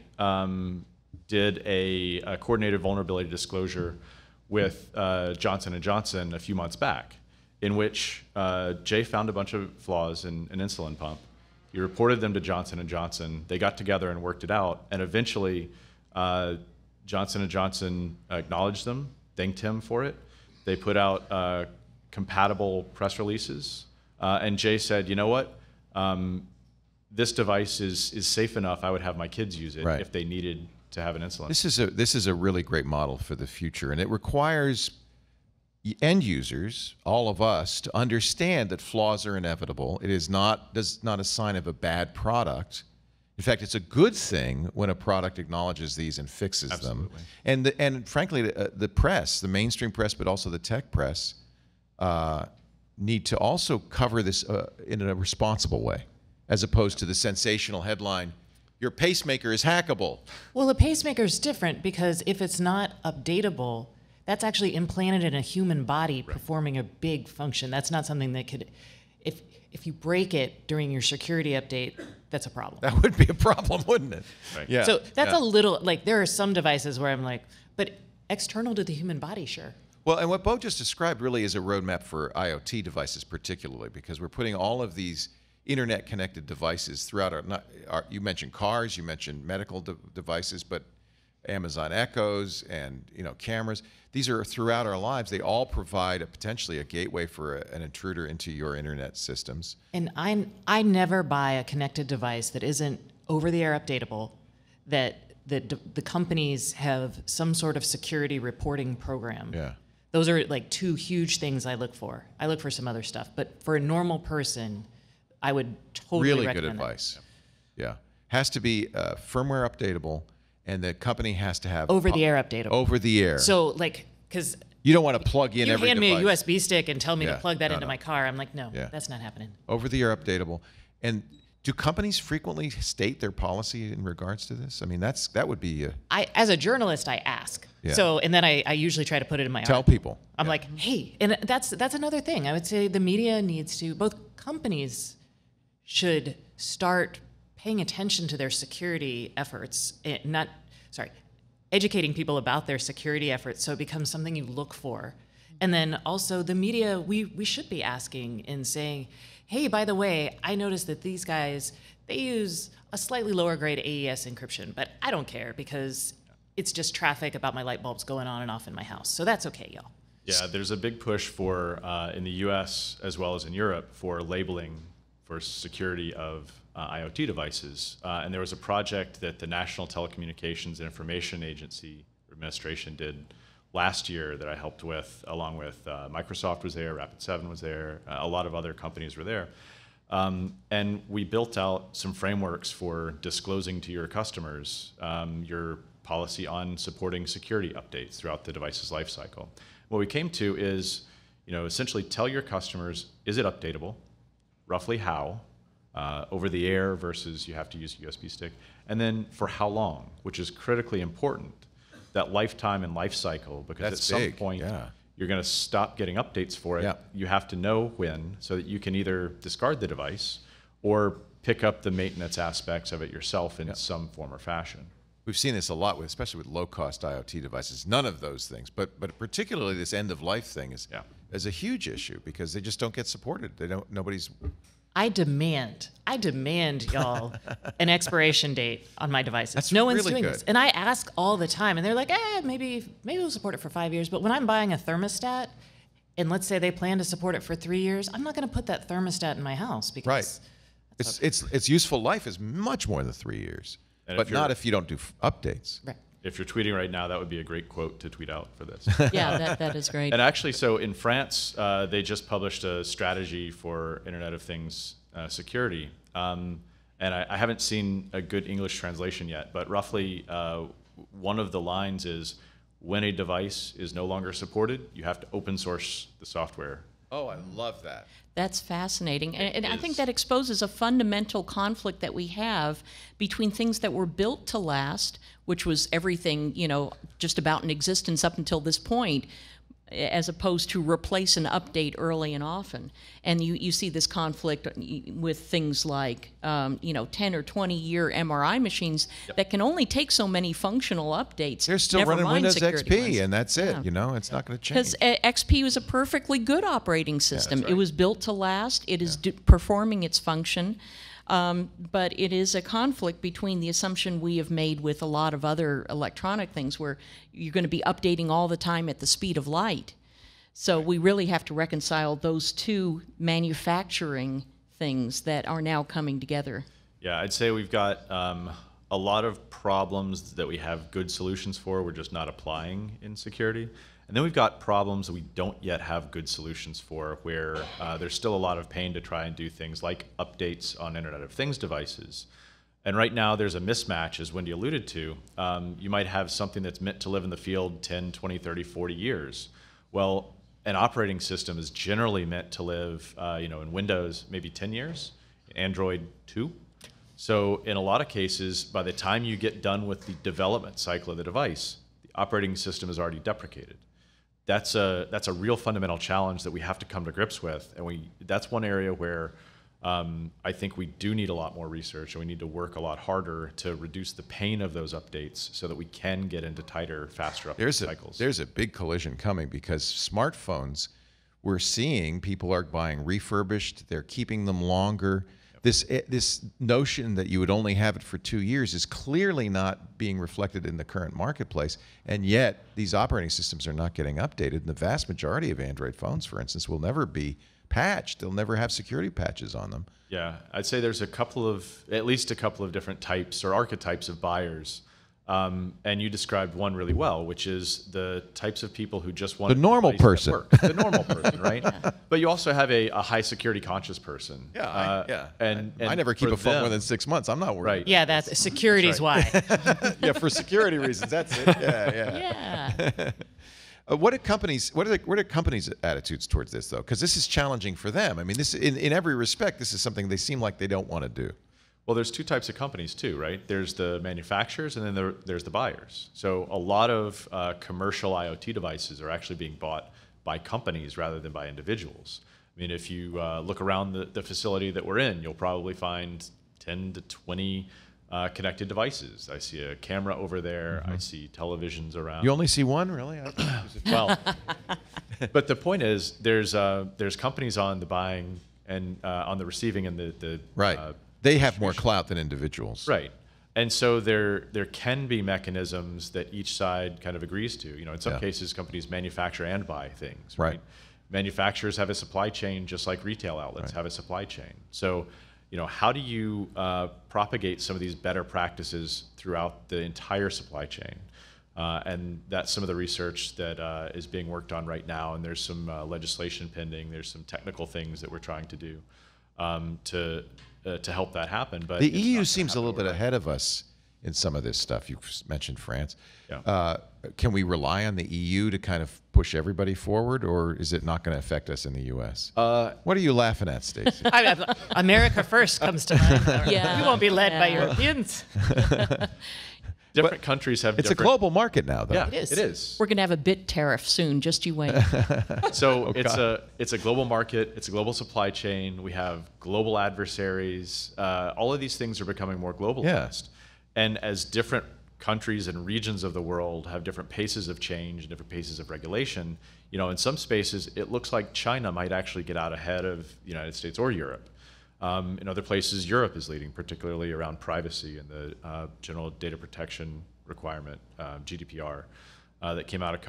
did a coordinated vulnerability disclosure with Johnson & Johnson a few months back, in which Jay found a bunch of flaws in an insulin pump. He reported them to Johnson & Johnson. They got together and worked it out. And eventually, Johnson & Johnson acknowledged them, thanked him for it. They put out compatible press releases. And Jay said, you know what? This device is safe enough. I would have my kids use it if they needed to have an insulin. This is a really great model for the future. And it requires end users, all of us, to understand that flaws are inevitable. It is not a sign of a bad product. In fact, it's a good thing when a product acknowledges these and fixes them. And frankly, the press, the mainstream press, but also the tech press, need to also cover this in a responsible way, as opposed to the sensational headline, "Your pacemaker is hackable." Well, a pacemaker is different because if it's not updatable, that's actually implanted in a human body performing a big function. That's not something that could, if you break it during your security update, that's a problem. That would be a problem, wouldn't it? Right. Yeah. So that's a little, like, there are some devices where I'm like, but external to the human body, sure. Well, and what Beau just described really is a roadmap for IoT devices particularly, because we're putting all of these internet-connected devices throughout you mentioned cars, you mentioned medical devices, but Amazon Echoes and cameras. These are throughout our lives. They all provide potentially a gateway for an intruder into your internet systems. And I never buy a connected device that isn't over-the-air updatable, that the companies have some sort of security reporting program. Yeah. Those are like two huge things I look for. I look for some other stuff, but for a normal person, I would totally really recommend good advice. Yeah. Has to be firmware updatable. And the company has to have over-the-air updatable. Over the air. So, like, because you don't want to plug in every device. You hand me a USB stick and tell me to plug that into my car. I'm like, no, that's not happening. Over-the-air updatable. And do companies frequently state their policy in regards to this? I mean, that would be. As a journalist, I ask. Yeah. So, and then I usually try to put it in my tell people. I'm like, hey, and that's another thing. I would say the media needs to. Both companies should start paying attention to their security efforts, educating people about their security efforts so it becomes something you look for. And then also the media, we should be asking and saying, hey, by the way, I noticed that these guys, they use a slightly lower grade AES encryption, but I don't care because it's just traffic about my light bulbs going on and off in my house. So that's okay, y'all. Yeah, there's a big push for, in the US as well as in Europe, for labeling for security of IoT devices. And there was a project that the National Telecommunications and Information Agency Administration did last year that I helped with, along with Microsoft was there, Rapid7 was there, a lot of other companies were there. And we built out some frameworks for disclosing to your customers your policy on supporting security updates throughout the device's lifecycle. What we came to is, essentially tell your customers, is it updatable? Roughly how? Over the air versus you have to use a USB stick. And then for how long, which is critically important. That lifetime and life cycle, because That's at big, some point yeah. you're going to stop getting updates for it. Yeah. You have to know when, so that you can either discard the device or pick up the maintenance aspects of it yourself in some form or fashion. We've seen this a lot, especially with low-cost IoT devices. None of those things, but particularly this end-of-life thing is a huge issue because they just don't get supported. Nobody's. I demand, y'all, an expiration date on my devices. That's no one's really doing good. this. And I ask all the time, and they're like, maybe we'll support it for 5 years. But when I'm buying a thermostat, and let's say they plan to support it for 3 years, I'm not going to put that thermostat in my house because Its useful life is much more than 3 years, but not if you don't do updates. Right. If you're tweeting right now, that would be a great quote to tweet out for this. Yeah, that is great. And actually, so in France, they just published a strategy for Internet of Things security. And I haven't seen a good English translation yet, but roughly one of the lines is, when a device is no longer supported, you have to open source the software. Oh, I love that. That's fascinating. And I think that exposes a fundamental conflict that we have between things that were built to last, which was everything, just about in existence up until this point, as opposed to replace and update early and often. And you see this conflict with things like, 10 or 20-year MRI machines that can only take so many functional updates. They're still never running mind Windows security XP, ones. and that's it. It's not going to change. Because XP was a perfectly good operating system. right. It was built to last. It is performing its function. But it is a conflict between the assumption we have made with a lot of other electronic things where you're going to be updating all the time at the speed of light. So we really have to reconcile those two manufacturing things that are now coming together. Yeah, I'd say we've got a lot of problems that we have good solutions for, we're just not applying in security. And then we've got problems that we don't yet have good solutions for, where there's still a lot of pain to try and do things like updates on Internet of Things devices. And right now there's a mismatch, as Wendy alluded to. You might have something that's meant to live in the field 10, 20, 30, 40 years. Well, an operating system is generally meant to live, in Windows, maybe 10 years, Android 2. So in a lot of cases, by the time you get done with the development cycle of the device, the operating system is already deprecated. That's a real fundamental challenge that we have to come to grips with, and that's one area where I think we do need a lot more research, and we need to work a lot harder to reduce the pain of those updates so that we can get into tighter, faster update cycles. There's a big collision coming because smartphones, we're seeing people are buying refurbished, they're keeping them longer. This notion that you would only have it for 2 years is clearly not being reflected in the current marketplace, and yet these operating systems are not getting updated. And the vast majority of Android phones, for instance, will never be patched. They'll never have security patches on them. Yeah, I'd say there's at least a couple of different types or archetypes of buyers. And you described one really well, which is the types of people who just want the normal person. The normal person, right? But you also have a high security conscious person. Yeah, and I never keep a phone them, more than 6 months. I'm not worried. Right. Yeah, that's security's why. Yeah, for security reasons. That's it. Yeah. What are companies' attitudes towards this, though? Because this is challenging for them. I mean, this in every respect, this is something they seem like they don't want to do. Well, there's two types of companies too, right? There's the manufacturers, and then there's the buyers. So a lot of commercial IoT devices are actually being bought by companies rather than by individuals. I mean, if you look around the facility that we're in, you'll probably find 10 to 20 connected devices. I see a camera over there. I see televisions around. You only see one, really? Well, but the point is, there's companies on the buying and on the receiving and the right. They have more clout than individuals. Right. And so there can be mechanisms that each side kind of agrees to. In some cases, companies manufacture and buy things. Right. Manufacturers have a supply chain just like retail outlets have a supply chain. So, how do you propagate some of these better practices throughout the entire supply chain? And that's some of the research that is being worked on right now. And there's some legislation pending. There's some technical things that we're trying to do. to help that happen. But the EU seems a little bit ahead of us in some of this stuff. You mentioned France. Yeah. Can we rely on the EU to kind of push everybody forward, or is it not going to affect us in the U.S.? What are you laughing at, Stacey? America first comes to mind. Yeah. We won't be led by Europeans. Different countries have It's a global market now, though. Yeah, It is. It is. We're going to have a bit tariff soon. Just you wait. So it's a global market. It's a global supply chain. We have global adversaries. All of these things are becoming more globalized. And as different countries and regions of the world have different paces of change and different paces of regulation, in some spaces, it looks like China might actually get out ahead of the United States or Europe. In other places, Europe is leading, particularly around privacy and the General Data Protection Requirement, GDPR, that came out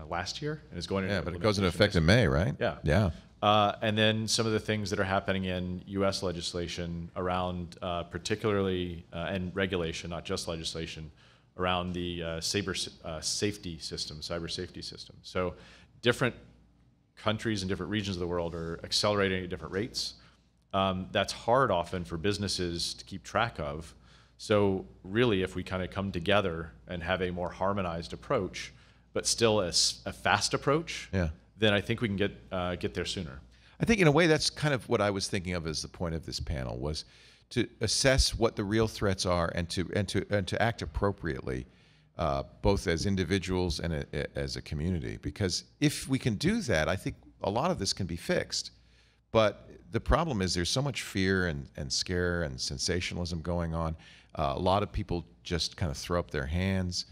last year and is going into but it goes into effect in May, right? Yeah. And then some of the things that are happening in U.S. legislation around particularly, and regulation, not just legislation, around the cyber safety system. So different countries and different regions of the world are accelerating at different rates. That's hard often for businesses to keep track of. So really, if we kind of come together and have a more harmonized approach, but still a fast approach, then I think we can get there sooner. I think in a way that's kind of what I was thinking of as the point of this panel, was to assess what the real threats are and to act appropriately, both as individuals and as a community. Because if we can do that, I think a lot of this can be fixed. But the problem is there's so much fear and scare and sensationalism going on. A lot of people just kind of throw up their hands.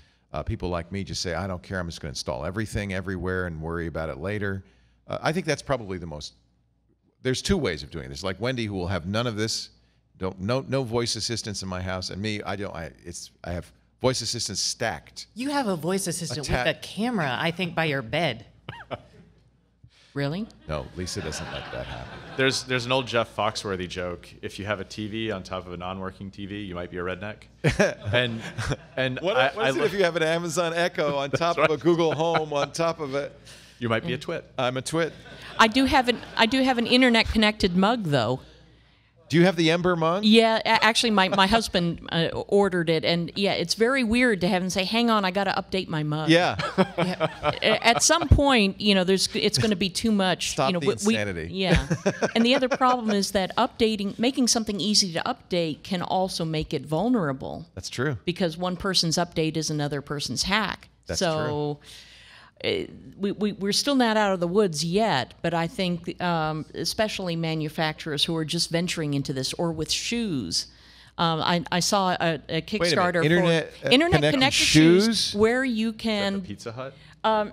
People like me just say, I don't care, I'm just going to install everything everywhere and worry about it later. I think that's probably the most. There's two ways of doing this. Like Wendy, who will have none of this, no voice assistants in my house, and me, I have voice assistants stacked. You have a voice assistant with a camera, I think, by your bed. Really? No, Lisa doesn't let that happen. There's an old Jeff Foxworthy joke. If you have a TV on top of a non-working TV, you might be a redneck. and what is it if you have an Amazon Echo on top of a Google Home on top of it? You might be a twit. I'm a twit. I do have an internet connected mug though. Do you have the Ember mug? Yeah, actually, my husband ordered it, and yeah, it's very weird to have him say, "Hang on, I got to update my mug." Yeah. At some point, it's going to be too much. Stop the insanity. Yeah, and the other problem is that making something easy to update can also make it vulnerable. That's true. Because one person's update is another person's hack. That's true. We're still not out of the woods yet, but I think especially manufacturers who are just venturing into this, or with shoes. I saw a Kickstarter for internet connected shoes where you can Pizza Hut.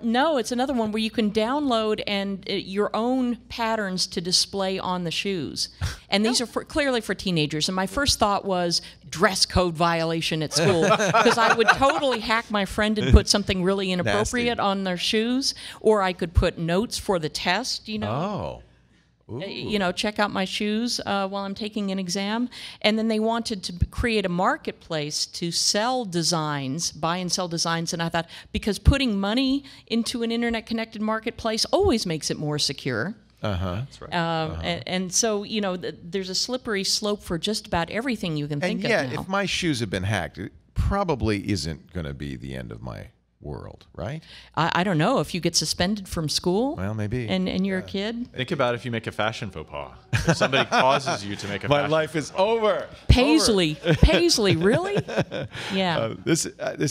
No, it's another one where you can download your own patterns to display on the shoes. And these are clearly for teenagers. And my first thought was dress code violation at school, because I would totally hack my friend and put something really inappropriate on their shoes, or I could put notes for the test, Oh. Check out my shoes while I'm taking an exam. And then they wanted to create a marketplace to sell designs, buy and sell designs. And I thought, because putting money into an internet-connected marketplace always makes it more secure. That's right. And so, there's a slippery slope for just about everything you can think of now. If my shoes have been hacked, it probably isn't going to be the end of my world, right? I don't know. If you get suspended from school, well, maybe, and you're a kid. Think about if you make a fashion faux pas. If somebody causes you to make a my life is over. Paisley, really? Yeah. This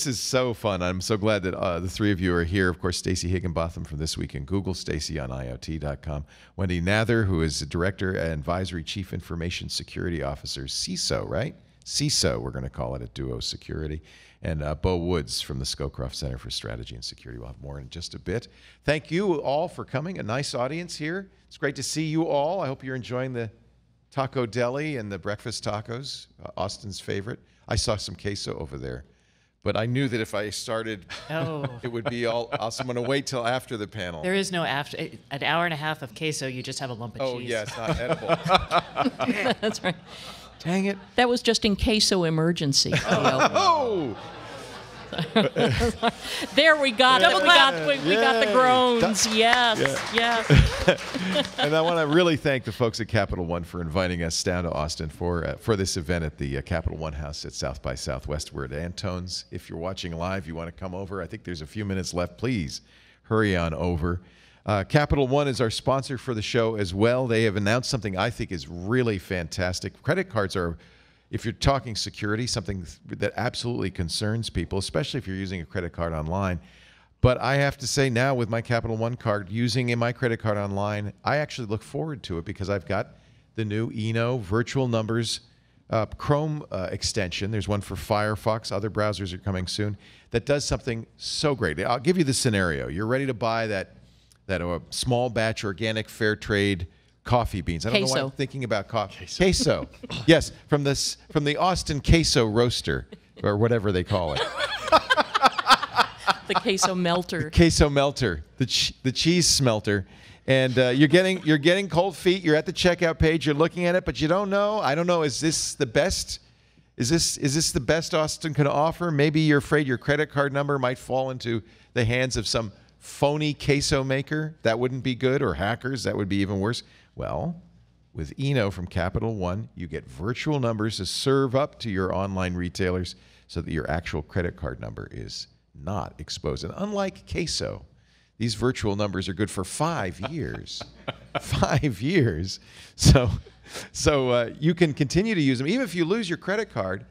is so fun. I'm so glad that the three of you are here. Of course, Stacey Higginbotham from This Week in Google, Stacey on IoT.com, Wendy Nather, who is the Director and Advisory Chief Information Security Officer, CISO, right? CISO, we're going to call it at Duo Security. And Beau Woods from the Scowcroft Center for Strategy and Security. We'll have more in just a bit. Thank you all for coming. A nice audience here. It's great to see you all. I hope you're enjoying the Taco Deli and the breakfast tacos, Austin's favorite. I saw some queso over there. But I knew that if I started, it would be all awesome. I'm going to wait till after the panel. There is no after. An hour and a half of queso, you just have a lump of cheese. Oh, yeah, it's not edible. That's right. Dang it. That was just in queso emergency. There we got it. We got the groans. Yes. And I want to really thank the folks at Capital One for inviting us down to Austin for this event at the Capital One House at South by Southwest. We're at Antone's. If you're watching live, you want to come over. I think there's a few minutes left. Please hurry on over. Capital One is our sponsor for the show as well. They have announced something I think is really fantastic. Credit cards are, if you're talking security, something that absolutely concerns people, especially if you're using a credit card online. But I have to say now with my Capital One card, using my credit card online, I actually look forward to it because I've got the new virtual numbers Chrome extension. There's one for Firefox. Other browsers are coming soon. That does something so great. I'll give you the scenario. You're ready to buy that small batch organic fair trade coffee beans. I don't know why I'm thinking about coffee. Queso. Yes, from the Austin Queso Roaster, or whatever they call it. The queso melter. Queso melter, the cheese smelter. And you're getting cold feet. You're at the checkout page. You're looking at it, but you don't know. I don't know. Is this the best? Is this the best Austin can offer? Maybe you're afraid your credit card number might fall into the hands of some phony queso maker. That wouldn't be good, or hackers. That would be even worse. Well, with from Capital One, you get virtual numbers to serve up to your online retailers so that your actual credit card number is not exposed. And unlike queso, these virtual numbers are good for 5 years. 5 years. So you can continue to use them. Even if you lose your credit card,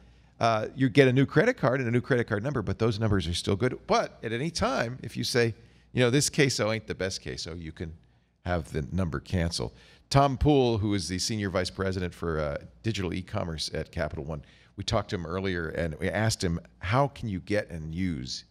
you get a new credit card and a new credit card number, but those numbers are still good. But at any time, if you say, this queso ain't the best queso, you can have the number canceled. Tom Poole, who is the Senior Vice President for Digital E-Commerce at Capital One, we talked to him earlier, and we asked him, how can you get and use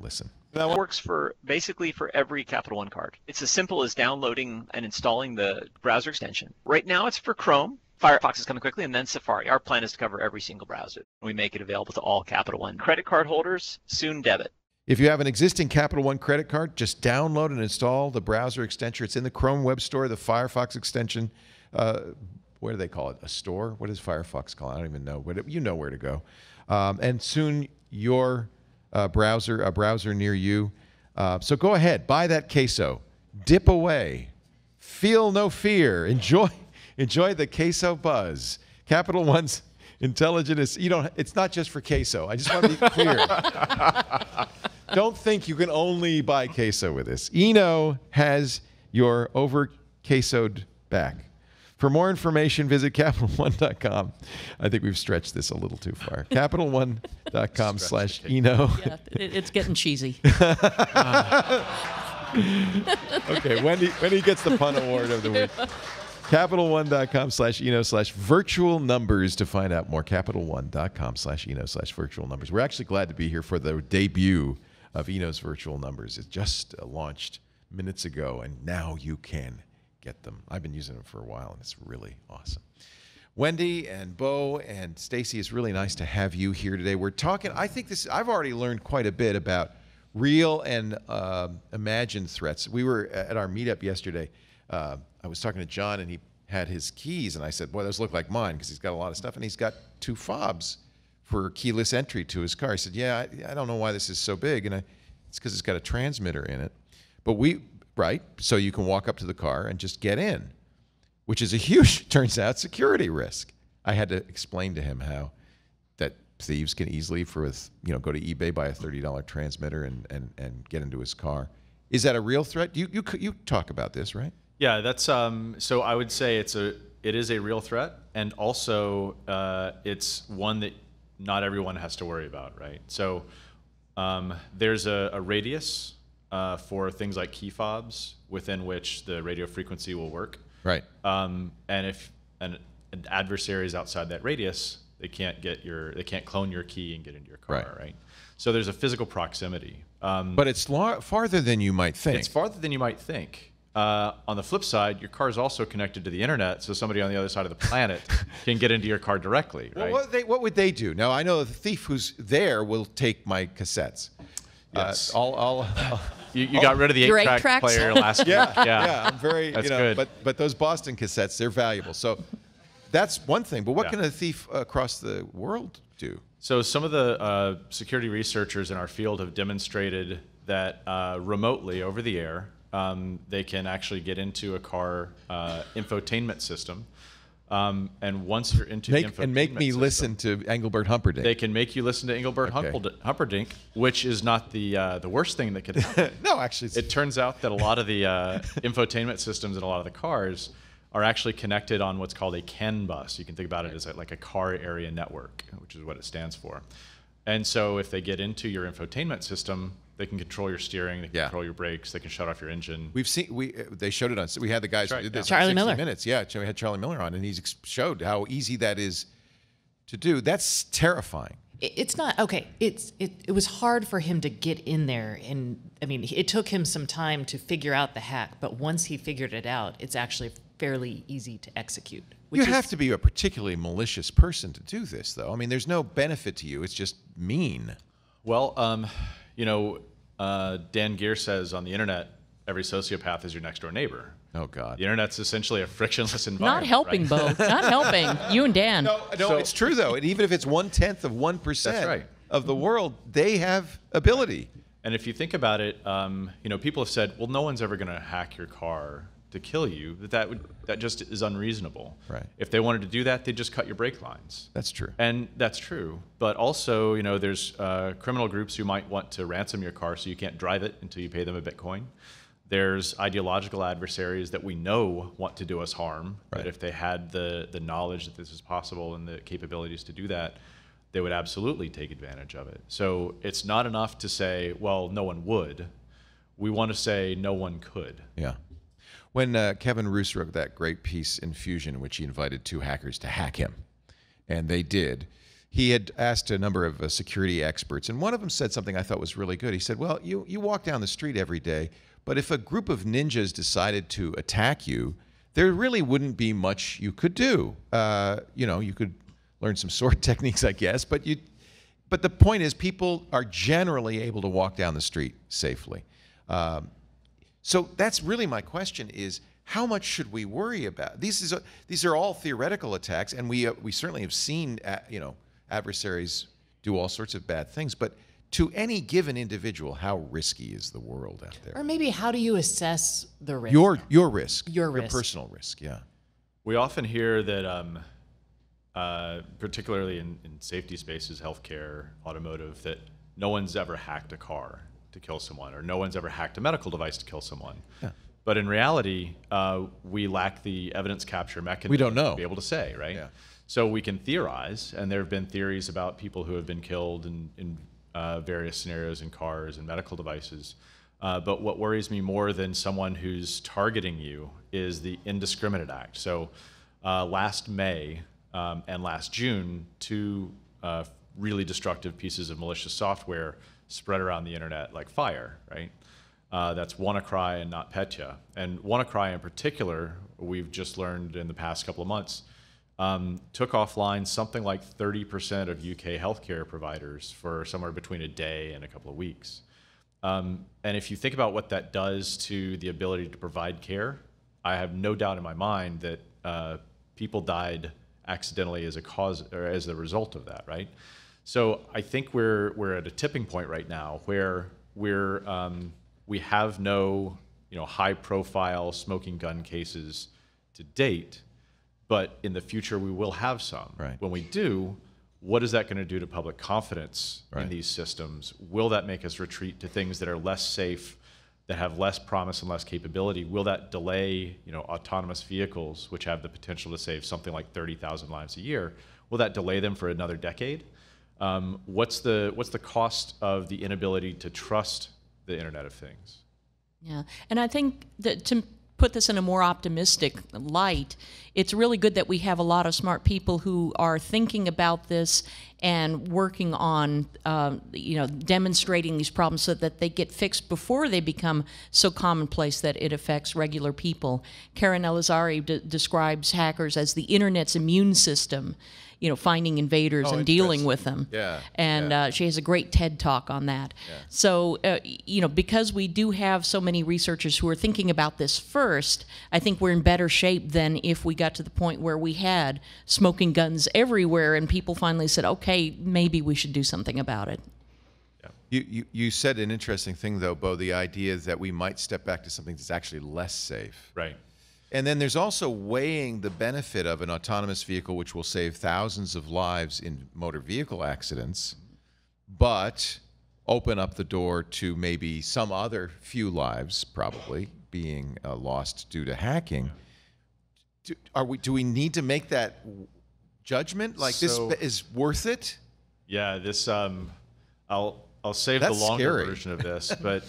Listen. That works basically for every Capital One card. It's as simple as downloading and installing the browser extension. Right now it's for Chrome. Firefox is coming quickly, and then Safari. Our plan is to cover every single browser. We make it available to all Capital One credit card holders, soon debit. If you have an existing Capital One credit card, just download and install the browser extension. It's in the Chrome Web Store, the Firefox extension. What do they call it? A store? What does Firefox call it? I don't even know. You know where to go. And soon your a browser near you. So go ahead, buy that queso, dip away, feel no fear, enjoy the queso buzz. Capital One's intelligent is it's not just for queso. I just want to be clear. Don't think you can only buy queso with this. Has your over quesoed back. For more information, visit CapitalOne.com. I think we've stretched this a little too far. CapitalOne.com/Eno. Yeah, it's getting cheesy. Okay, Wendy gets the pun award of the week. CapitalOne.com/Eno/virtual numbers to find out more. CapitalOne.com/Eno/virtual numbers. We're actually glad to be here for the debut of Eno's virtual numbers. It just launched minutes ago, and now you can get them. I've been using them for a while, and it's really awesome. Wendy and Beau and Stacey, it's really nice to have you here today. We're talking, I've already learned quite a bit about real and imagined threats. We were at our meetup yesterday. I was talking to John, and he had his keys, and I said, boy, those look like mine, because he's got a lot of stuff, and he's got 2 fobs for keyless entry to his car. He said, yeah, I don't know why this is so big, and it's because it's got a transmitter in it. But right, so you can walk up to the car and just get in, which is a huge, turns out, security risk. I had to explain to him how that thieves can easily, go to eBay, buy a $30 transmitter and get into his car. Is that a real threat? You talk about this, right? Yeah, that's so I would say it is a real threat, and also it's one that not everyone has to worry about, right? So there's a radius for things like key fobs within which the radio frequency will work. Right. And if an adversary is outside that radius, they can't clone your key and get into your car, right? So there's a physical proximity. But it's farther than you might think. It's farther than you might think. On the flip side, your car is also connected to the internet, so somebody on the other side of the planet can get into your car directly, right? Well, what would they do? Now, I know the thief who's there will take my cassettes. Yes. You got rid of the 8-track player last week. Yeah, I'm very, that's good. But those Boston cassettes, they're valuable. So that's one thing. But what can a thief across the world do? So some of the security researchers in our field have demonstrated that remotely over the air, they can actually get into a car infotainment system. And once you're into the infotainment and make me system, listen to Engelbert Humperdinck. They can make you listen to Engelbert Humperdinck, which is not the worst thing that could happen. No, actually. It turns out that a lot of the infotainment systems in a lot of the cars are actually connected on what's called a CAN bus. You can think about it as like a car area network, which is what it stands for. And so if they get into your infotainment system, they can control your steering, they can control your brakes, they can shut off your engine. We've seen they showed it on. We had the guys who did this. Charlie Miller. Minutes. Yeah, we had Charlie Miller on, and he showed how easy that is to do. That's terrifying. It's not okay. It was hard for him to get in there, and I mean, it took him some time to figure out the hack. But once he figured it out, it's actually fairly easy to execute. You have to be a particularly malicious person to do this, though. I mean, there's no benefit to you. It's just mean. Well, you know, Dan Geer says on the internet, every sociopath is your next door neighbor. Oh, God. The internet's essentially a frictionless environment. Not helping, right? Beau. Not helping. You and Dan. No, it's true, though. And even if it's 1/10 of 1% of the world, they have ability. And if you think about it, you know, people have said, well, no one's ever going to hack your car to kill you. That just is unreasonable. Right. If they wanted to do that, they'd just cut your brake lines. That's true. And that's true. But also, you know, there's criminal groups who might want to ransom your car so you can't drive it until you pay them a Bitcoin. There's ideological adversaries that we know want to do us harm. Right. But if they had the knowledge that this is possible and the capabilities to do that, they would absolutely take advantage of it. So it's not enough to say, well, no one would. We want to say no one could. Yeah. When Kevin Roose wrote that great piece in Fusion, in which he invited 2 hackers to hack him, and they did, he had asked a number of security experts, and one of them said something I thought was really good. He said, well, you walk down the street every day, but if a group of ninjas decided to attack you, there really wouldn't be much you could do. You know, you could learn some sword techniques, I guess, but the point is people are generally able to walk down the street safely. So that's really my question: is how much should we worry about? These are all theoretical attacks, and we certainly have seen adversaries do all sorts of bad things. But to any given individual, how risky is the world out there? Or maybe how do you assess the risk? Your risk, your personal risk. Yeah. We often hear that, particularly in safety spaces, healthcare, automotive, that no one's ever hacked a car to kill someone, or no one's ever hacked a medical device to kill someone. Yeah. But in reality, we lack the evidence capture mechanism we don't know. to be able to say, right? Yeah. So we can theorize, and there have been theories about people who have been killed in various scenarios in cars and medical devices. But what worries me more than someone who's targeting you is the indiscriminate act. So last May and last June, 2 really destructive pieces of malicious software spread around the internet like fire, right? That's WannaCry and NotPetya. And WannaCry in particular, we've just learned in the past couple of months, took offline something like 30% of UK healthcare providers for somewhere between a day and a couple of weeks. And if you think about what that does to the ability to provide care, I have no doubt in my mind that people died accidentally as a cause or as a result of that, right? So I think we're at a tipping point right now where we have no high-profile smoking gun cases to date, but in the future we will have some. Right. When we do, what is that going to do to public confidence in these systems? Will that make us retreat to things that are less safe, that have less promise and less capability? Will that delay autonomous vehicles, which have the potential to save something like 30,000 lives a year? Will that delay them for another decade? What's the cost of the inability to trust the Internet of Things? Yeah, and I think that to put this in a more optimistic light, it's really good that we have a lot of smart people who are thinking about this and working on, demonstrating these problems so that they get fixed before they become so commonplace that it affects regular people. Karen Elazari describes hackers as the Internet's immune system. finding invaders and dealing with them. Yeah. And she has a great TED talk on that. Yeah. So, because we do have so many researchers who are thinking about this first, I think we're in better shape than if we got to the point where we had smoking guns everywhere and people finally said, okay, maybe we should do something about it. You said an interesting thing, though, Beau, the idea that we might step back to something that's actually less safe. Right. And then there's also weighing the benefit of an autonomous vehicle, which will save thousands of lives in motor vehicle accidents, but open up the door to maybe some other few lives, probably, being lost due to hacking. Do we need to make that judgment? Like, this is worth it? Yeah, this, I'll save the longer version of this, but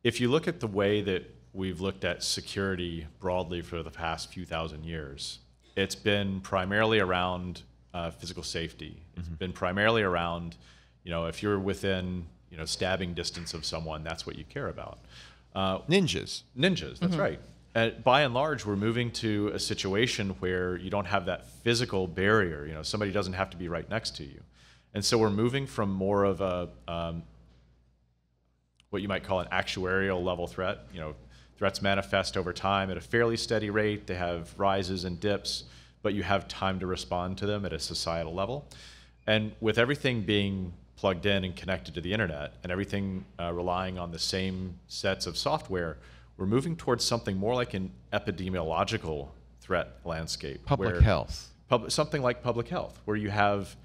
if you look at the way that we've looked at security broadly for the past few thousand years, it's been primarily around physical safety. It's been primarily around, if you're within, stabbing distance of someone, that's what you care about. Ninjas. Ninjas, that's right. By and large, we're moving to a situation where you don't have that physical barrier. Somebody doesn't have to be right next to you. And so we're moving from more of a what you might call an actuarial level threat. Threats manifest over time at a fairly steady rate. They have rises and dips, but you have time to respond to them at a societal level. And with everything being plugged in and connected to the internet and everything relying on the same sets of software, we're moving towards something more like an epidemiological threat landscape. Public health. Something like public health, where you have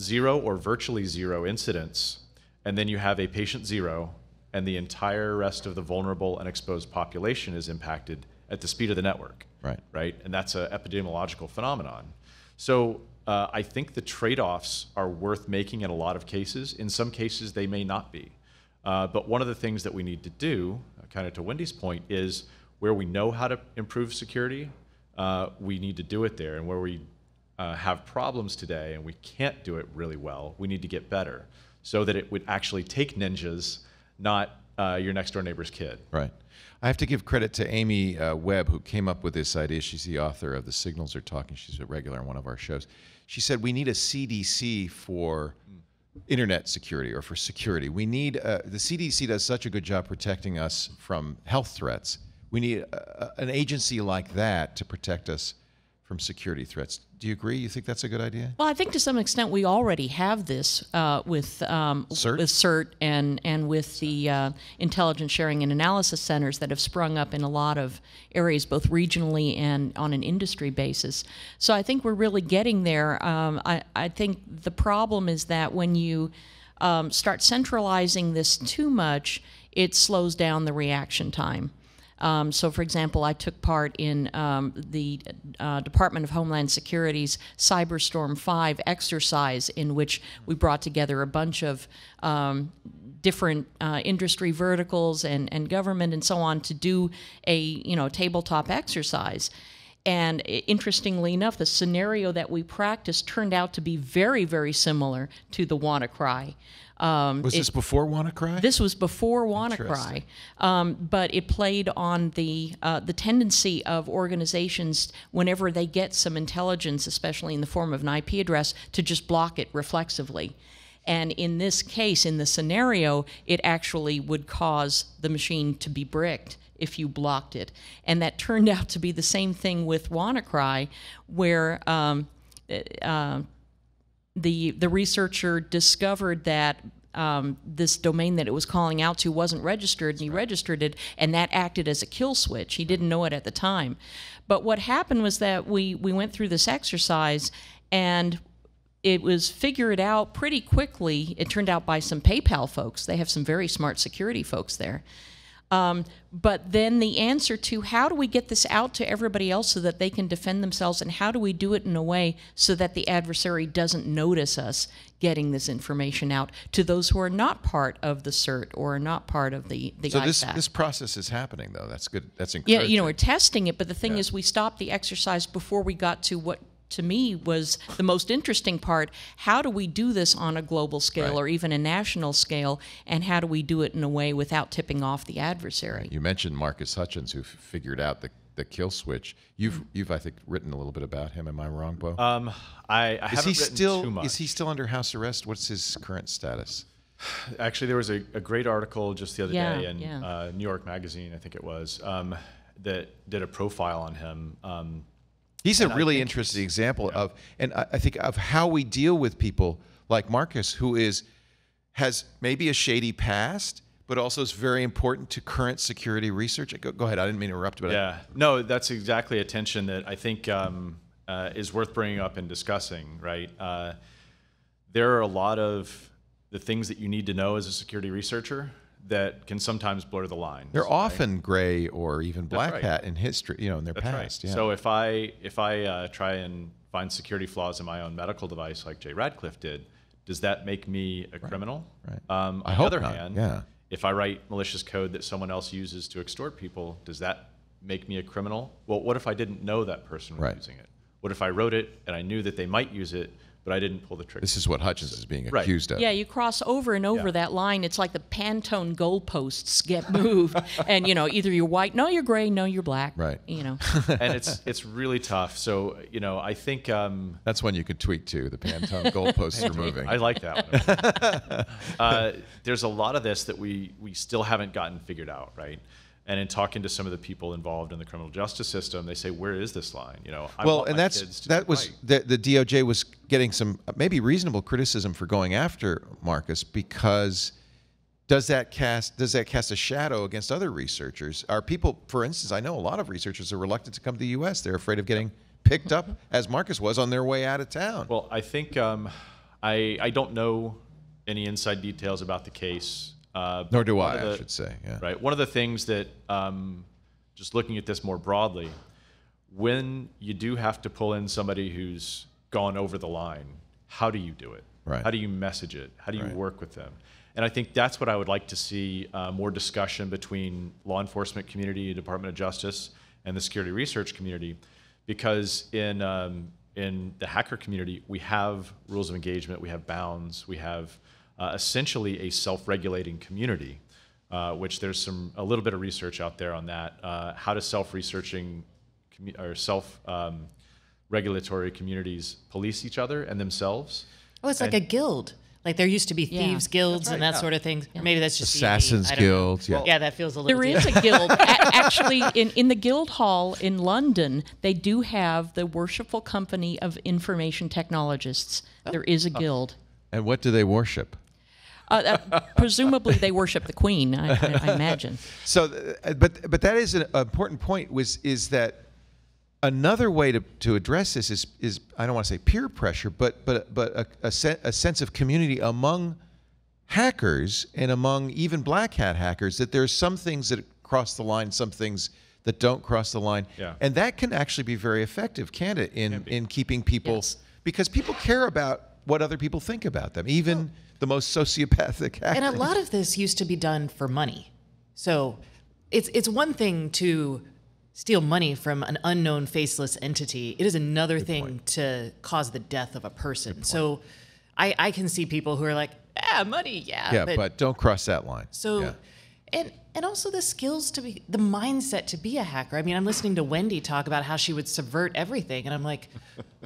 zero or virtually zero incidents, and then you have a patient zero, and the entire rest of the vulnerable and exposed population is impacted at the speed of the network. Right? And that's an epidemiological phenomenon. So I think the trade-offs are worth making in a lot of cases. In some cases, they may not be. But one of the things that we need to do, kind of to Wendy's point, is where we know how to improve security, we need to do it there. And where we have problems today and we can't do it really well, we need to get better so that it would actually take ninjas, not your next door neighbor's kid. Right. I have to give credit to Amy Webb, who came up with this idea. She's the author of The Signals Are Talking. She's a regular on one of our shows. She said we need a CDC for internet security or for security. We need, the CDC does such a good job protecting us from health threats. We need an agency like that to protect us from security threats. Do you agree? You think that's a good idea? Well, I think to some extent we already have this with CERT and with the intelligence sharing and analysis centers that have sprung up in a lot of areas, both regionally and on an industry basis. So I think we're really getting there. I think the problem is that when you start centralizing this too much, it slows down the reaction time. So, for example, I took part in the Department of Homeland Security's Cyberstorm 5 exercise, in which we brought together a bunch of different industry verticals and government and so on to do a tabletop exercise. And interestingly enough, the scenario that we practiced turned out to be very, very similar to the WannaCry. Was this before WannaCry? This was before WannaCry, but it played on the tendency of organizations, whenever they get some intelligence, especially in the form of an IP address, to just block it reflexively. And in this case, in the scenario, it actually would cause the machine to be bricked if you blocked it. And that turned out to be the same thing with WannaCry, where the researcher discovered that this domain that it was calling out to wasn't registered, and he registered it, and that acted as a kill switch. He didn't know it at the time. But what happened was that we went through this exercise, and it was figured out pretty quickly. It turned out by some PayPal folks. They have some very smart security folks there. But then the answer to how do we get this out to everybody else so that they can defend themselves, and how do we do it in a way so that the adversary doesn't notice us getting this information out to those who are not part of the CERT or are not part of the so ISAC. this process is happening, though. That's good. That's encouraging. Yeah, we're testing it, but the thing is we stopped the exercise before we got to what to me was the most interesting part. How do we do this on a global scale or even a national scale, and how do we do it in a way without tipping off the adversary? You mentioned Marcus Hutchins, who figured out the kill switch. You've I think written a little bit about him. Am I wrong, Beau? I haven't written too much. Is he still under house arrest? What's his current status? Actually, there was a great article just the other day in New York Magazine, I think it was, that did a profile on him. He's a really interesting example of, and I think of how we deal with people like Marcus, who has maybe a shady past, but also is very important to current security research. Go ahead. I didn't mean to interrupt. But no, that's exactly a tension that I think is worth bringing up and discussing. Right, there are a lot of the things that you need to know as a security researcher that can sometimes blur the lines. They're often gray or even black hat in history, in their past. Right. Yeah. So if I try and find security flaws in my own medical device, like Jay Radcliffe did, does that make me a criminal? Right. On the other hand, if I write malicious code that someone else uses to extort people, does that make me a criminal? Well, what if I didn't know that person was using it? What if I wrote it and I knew that they might use it, but I didn't pull the trigger? This is what Hutchins is being accused of. Yeah, you cross over and over that line. It's like the Pantone goalposts get moved, and either you're white, no, you're gray, no, you're black. Right. And it's really tough. So I think that's one you could tweet to. The Pantone goalposts are moving. I like that one. There's a lot of this that we still haven't gotten figured out, right? And in talking to some of the people involved in the criminal justice system, they say, "Where is this line?" The DOJ was getting some maybe reasonable criticism for going after Marcus because does that cast a shadow against other researchers? Are people, for instance, I know a lot of researchers are reluctant to come to the U.S. They're afraid of getting picked up as Marcus was on their way out of town. Well, I think I don't know any inside details about the case. Nor do I should say. Yeah. Right. One of the things that, just looking at this more broadly, when you do have to pull in somebody who's gone over the line, how do you do it? Right. How do you message it? How do you work with them? And I think that's what I would like to see more discussion between law enforcement community, Department of Justice, and the security research community, because in the hacker community, we have rules of engagement, we have bounds, we have essentially a self-regulating community, which there's a little bit of research out there on that. How do self-regulatory communities police each other and themselves? Oh, it's like a guild. Like there used to be thieves guilds and that sort of thing. Yeah. Maybe that's just Assassins Guilds. Yeah, that feels a little. There is a guild. Actually, in the Guild Hall in London, they do have the Worshipful Company of Information Technologists. There is a guild. And what do they worship? Presumably, they worship the Queen. I imagine. So, but that is an important point. Is that another way to address this is I don't want to say peer pressure, but a sense of community among hackers and among even black hat hackers, that there's some things that cross the line, some things that don't cross the line, and that can actually be very effective, can't it, in keeping people, because people care about what other people think about them, even the most sociopathic hackers. And a lot of this used to be done for money. So it's one thing to steal money from an unknown faceless entity. It is another thing to cause the death of a person. So I can see people who are like, money, but don't cross that line. So, and also the skills the mindset to be a hacker. I mean, I'm listening to Wendy talk about how she would subvert everything, and I'm like,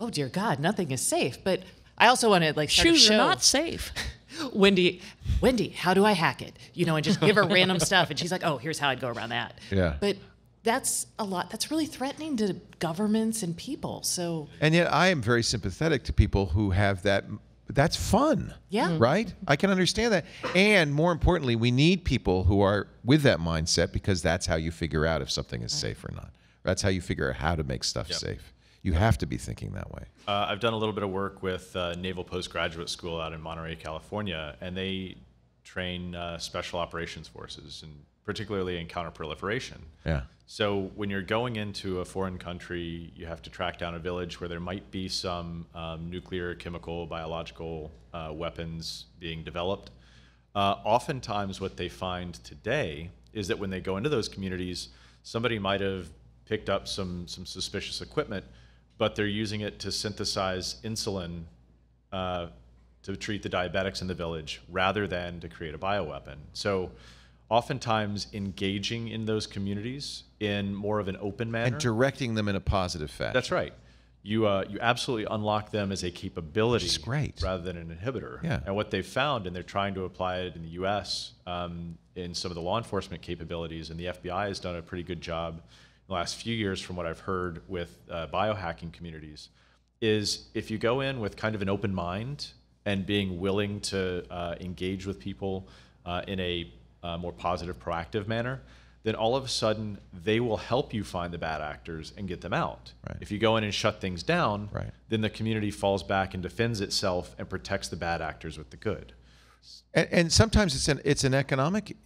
oh dear God, nothing is safe. But I also want to start shoes are not safe. Wendy, how do I hack it? And just give her random stuff, and she's like, oh, here's how I'd go around that. Yeah. But that's a lot. That's really threatening to governments and people. So. And yet, I am very sympathetic to people who have that. That's fun. Yeah. Right? I can understand that. And more importantly, we need people who are with that mindset, because that's how you figure out if something is safe or not. That's how you figure out how to make stuff safe. You have to be thinking that way. I've done a little bit of work with Naval Postgraduate School out in Monterey, California, and they train special operations forces, and particularly in counterproliferation. Yeah. So when you're going into a foreign country, you have to track down a village where there might be some nuclear, chemical, biological weapons being developed. Oftentimes what they find today is that when they go into those communities, somebody might have picked up some suspicious equipment, but they're using it to synthesize insulin to treat the diabetics in the village rather than to create a bioweapon. So oftentimes engaging in those communities in more of an open manner. And directing them in a positive fashion. That's right. You absolutely unlock them as a capability, which is great, rather than an inhibitor. Yeah. And what they've found, and they're trying to apply it in the U.S. In some of the law enforcement capabilities, and the FBI has done a pretty good job in the last few years, from what I've heard with biohacking communities, is if you go in with kind of an open mind and being willing to engage with people in a more positive, proactive manner, then all of a sudden they will help you find the bad actors and get them out. Right. If you go in and shut things down, right, then the community falls back and defends itself and protects the bad actors with the good. And sometimes it's an economic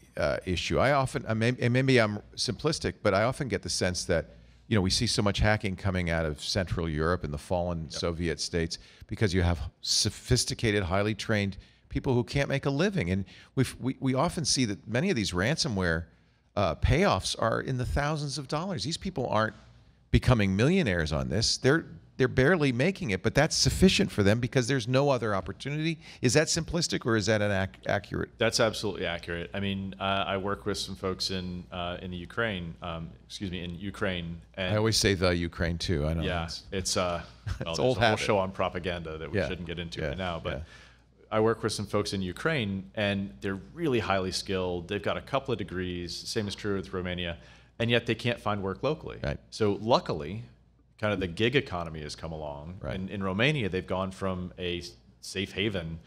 issue. I often, maybe I'm simplistic, but I often get the sense that, you know, we see so much hacking coming out of Central Europe and the fallen Soviet states because you have sophisticated, highly trained people who can't make a living. And we often see that many of these ransomware payoffs are in the thousands of dollars. These people aren't becoming millionaires on this. They're barely making it, but that's sufficient for them because there's no other opportunity. Is that simplistic, or is that an accurate? That's absolutely accurate. I mean, I work with some folks in the Ukraine. In Ukraine. And I always say the Ukraine too. I know. Yeah, it's well, it's there's old a whole habit. show on propaganda that we shouldn't get into right now, but. I work with some folks in Ukraine, and they're really highly skilled. They've got a couple of degrees. Same is true with Romania, and yet they can't find work locally. Right. So luckily, kind of the gig economy has come along. Right. And in Romania, they've gone from a safe haven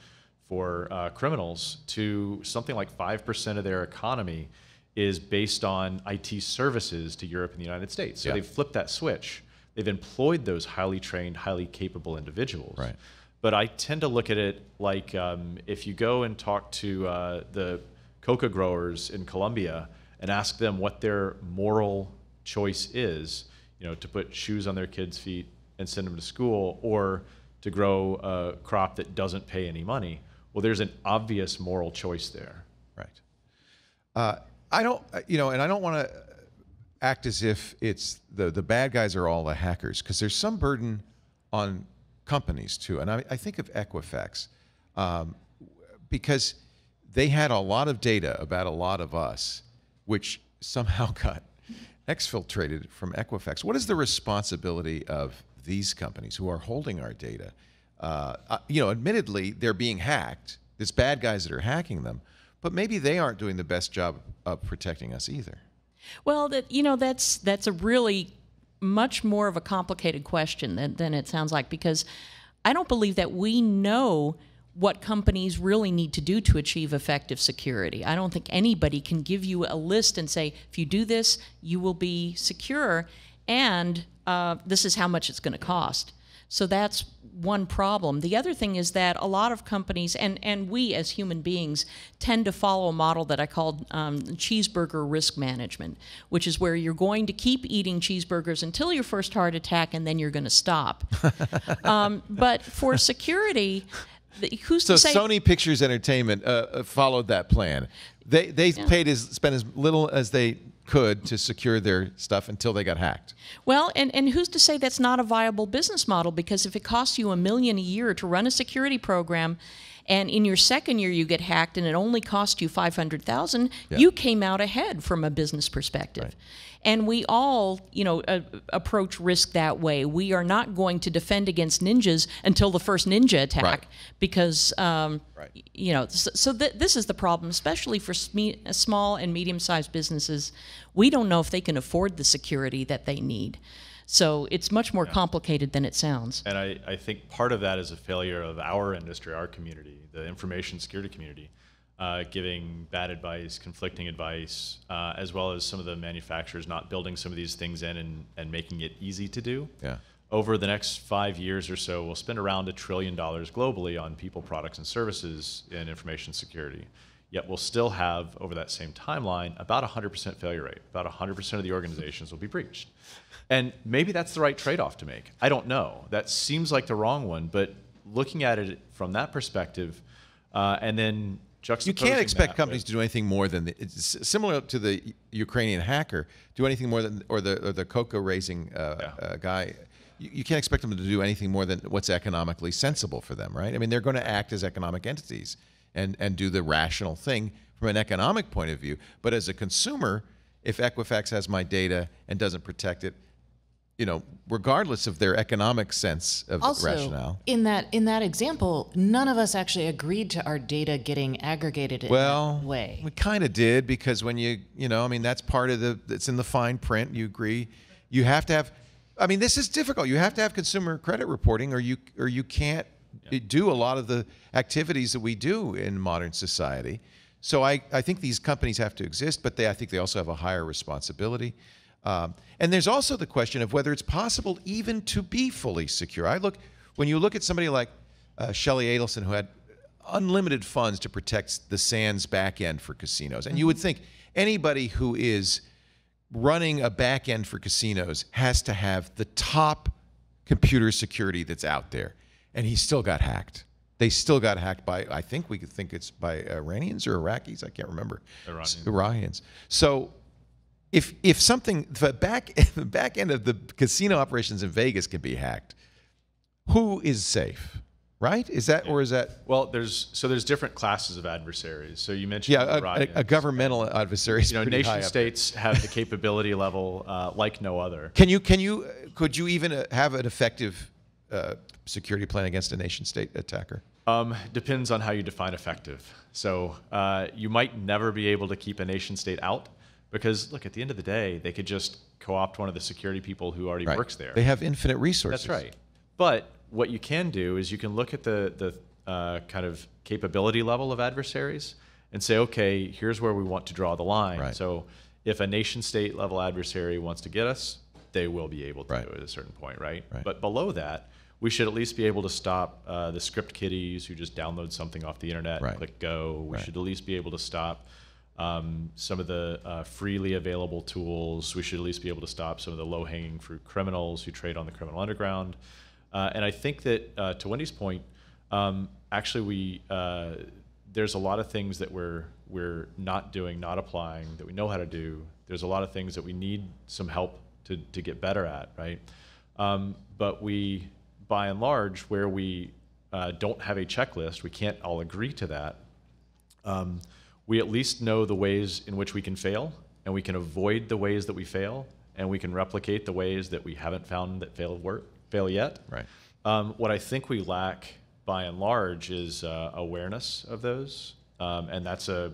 for criminals to something like 5% of their economy is based on IT services to Europe and the United States. So they've flipped that switch. They've employed those highly trained, highly capable individuals. Right. But I tend to look at it like if you go and talk to the coca growers in Colombia and ask them what their moral choice is, you know, to put shoes on their kids' feet and send them to school, or to grow a crop that doesn't pay any money, well, there's an obvious moral choice there. Right. I don't, you know, and I don't want to act as if it's the bad guys are all the hackers, because there's some burden on companies too. And I think of Equifax because they had a lot of data about a lot of us, which somehow got exfiltrated from Equifax. What is the responsibility of these companies who are holding our data? You know, admittedly, they're being hacked. There's bad guys that are hacking them, but maybe they aren't doing the best job of protecting us either. Well, that's a really much more of a complicated question than it sounds like, because I don't believe that we know what companies really need to do to achieve effective security. I don't think anybody can give you a list and say, if you do this, you will be secure, and this is how much it's going to cost. So that's one problem. The other thing is that a lot of companies, and we as human beings, tend to follow a model that I called cheeseburger risk management, which is where you're going to keep eating cheeseburgers until your first heart attack, and then you're going to stop. But for security, who's to say? So Sony Pictures Entertainment followed that plan. They spent as little as they could to secure their stuff until they got hacked. Well, and who's to say that's not a viable business model? Because if it costs you $1 million a year to run a security program, and in your second year you get hacked and it only cost you $500,000, you came out ahead from a business perspective. Right. And we all, you know, approach risk that way. We are not going to defend against ninjas until the first ninja attack, because, you know, so this is the problem, especially for small and medium-sized businesses. We don't know if they can afford the security that they need. So it's much more complicated than it sounds. And I think part of that is a failure of our industry, our community, the information security community, giving bad advice, conflicting advice, as well as some of the manufacturers not building some of these things in and making it easy to do. Yeah. Over the next 5 years or so, we'll spend around $1 trillion globally on people, products, and services in information security. Yet we'll still have, over that same timeline, about 100% failure rate. About 100% of the organizations will be breached. And maybe that's the right trade-off to make. I don't know. That seems like the wrong one, but looking at it from that perspective, and then juxtaposing you can't expect that companies to do anything more than it's similar to the Ukrainian hacker, do anything more than, or the cocoa raising guy. You can't expect them to do anything more than what's economically sensible for them, right? I mean, they're going to act as economic entities and do the rational thing from an economic point of view. But as a consumer, if Equifax has my data and doesn't protect it, regardless of their economic sense of rationale. In that example, none of us actually agreed to our data getting aggregated in that way. We kind of did, because when that's part of it's in the fine print. You agree. You have to have, this is difficult. You have to have consumer credit reporting, or you can't do a lot of the activities that we do in modern society. So I think these companies have to exist, but I think they also have a higher responsibility. And there's also the question of whether it's possible even to be fully secure. When you look at somebody like Shelley Adelson, who had unlimited funds to protect the Sands back end for casinos, and you would think anybody who is running a back end for casinos has to have the top computer security that's out there, and he still got hacked. They still got hacked by, I think we could think it's by Iranians or Iraqis. I can't remember. Iranians. So if the back end of the casino operations in Vegas can be hacked, who is safe? Right? Is that or is that? Well, there's different classes of adversaries. So you mentioned a governmental adversary. Nation states have the capability level like no other. Could you even have an effective security plan against a nation state attacker? Depends on how you define effective. So you might never be able to keep a nation state out, because look, at the end of the day, they could just co-opt one of the security people who already works there. They have infinite resources. That's right. But what you can do is you can look at the kind of capability level of adversaries and say, okay, here's where we want to draw the line. Right. So if a nation state level adversary wants to get us, they will be able to do it at a certain point, right? But below that, we should at least be able to stop the script kiddies who just download something off the internet and click go. We should at least be able to stop some of the freely available tools. We should at least be able to stop some of the low-hanging fruit criminals who trade on the criminal underground. And I think that, to Wendy's point, actually there's a lot of things that we're not doing, not applying, that we know how to do. There's a lot of things that we need some help to get better at, right? But we, by and large, where we don't have a checklist, we can't all agree to that. We at least know the ways in which we can fail, and we can avoid the ways that we fail, and we can replicate the ways that we haven't found that fail yet. Right. What I think we lack, by and large, is awareness of those, and that's a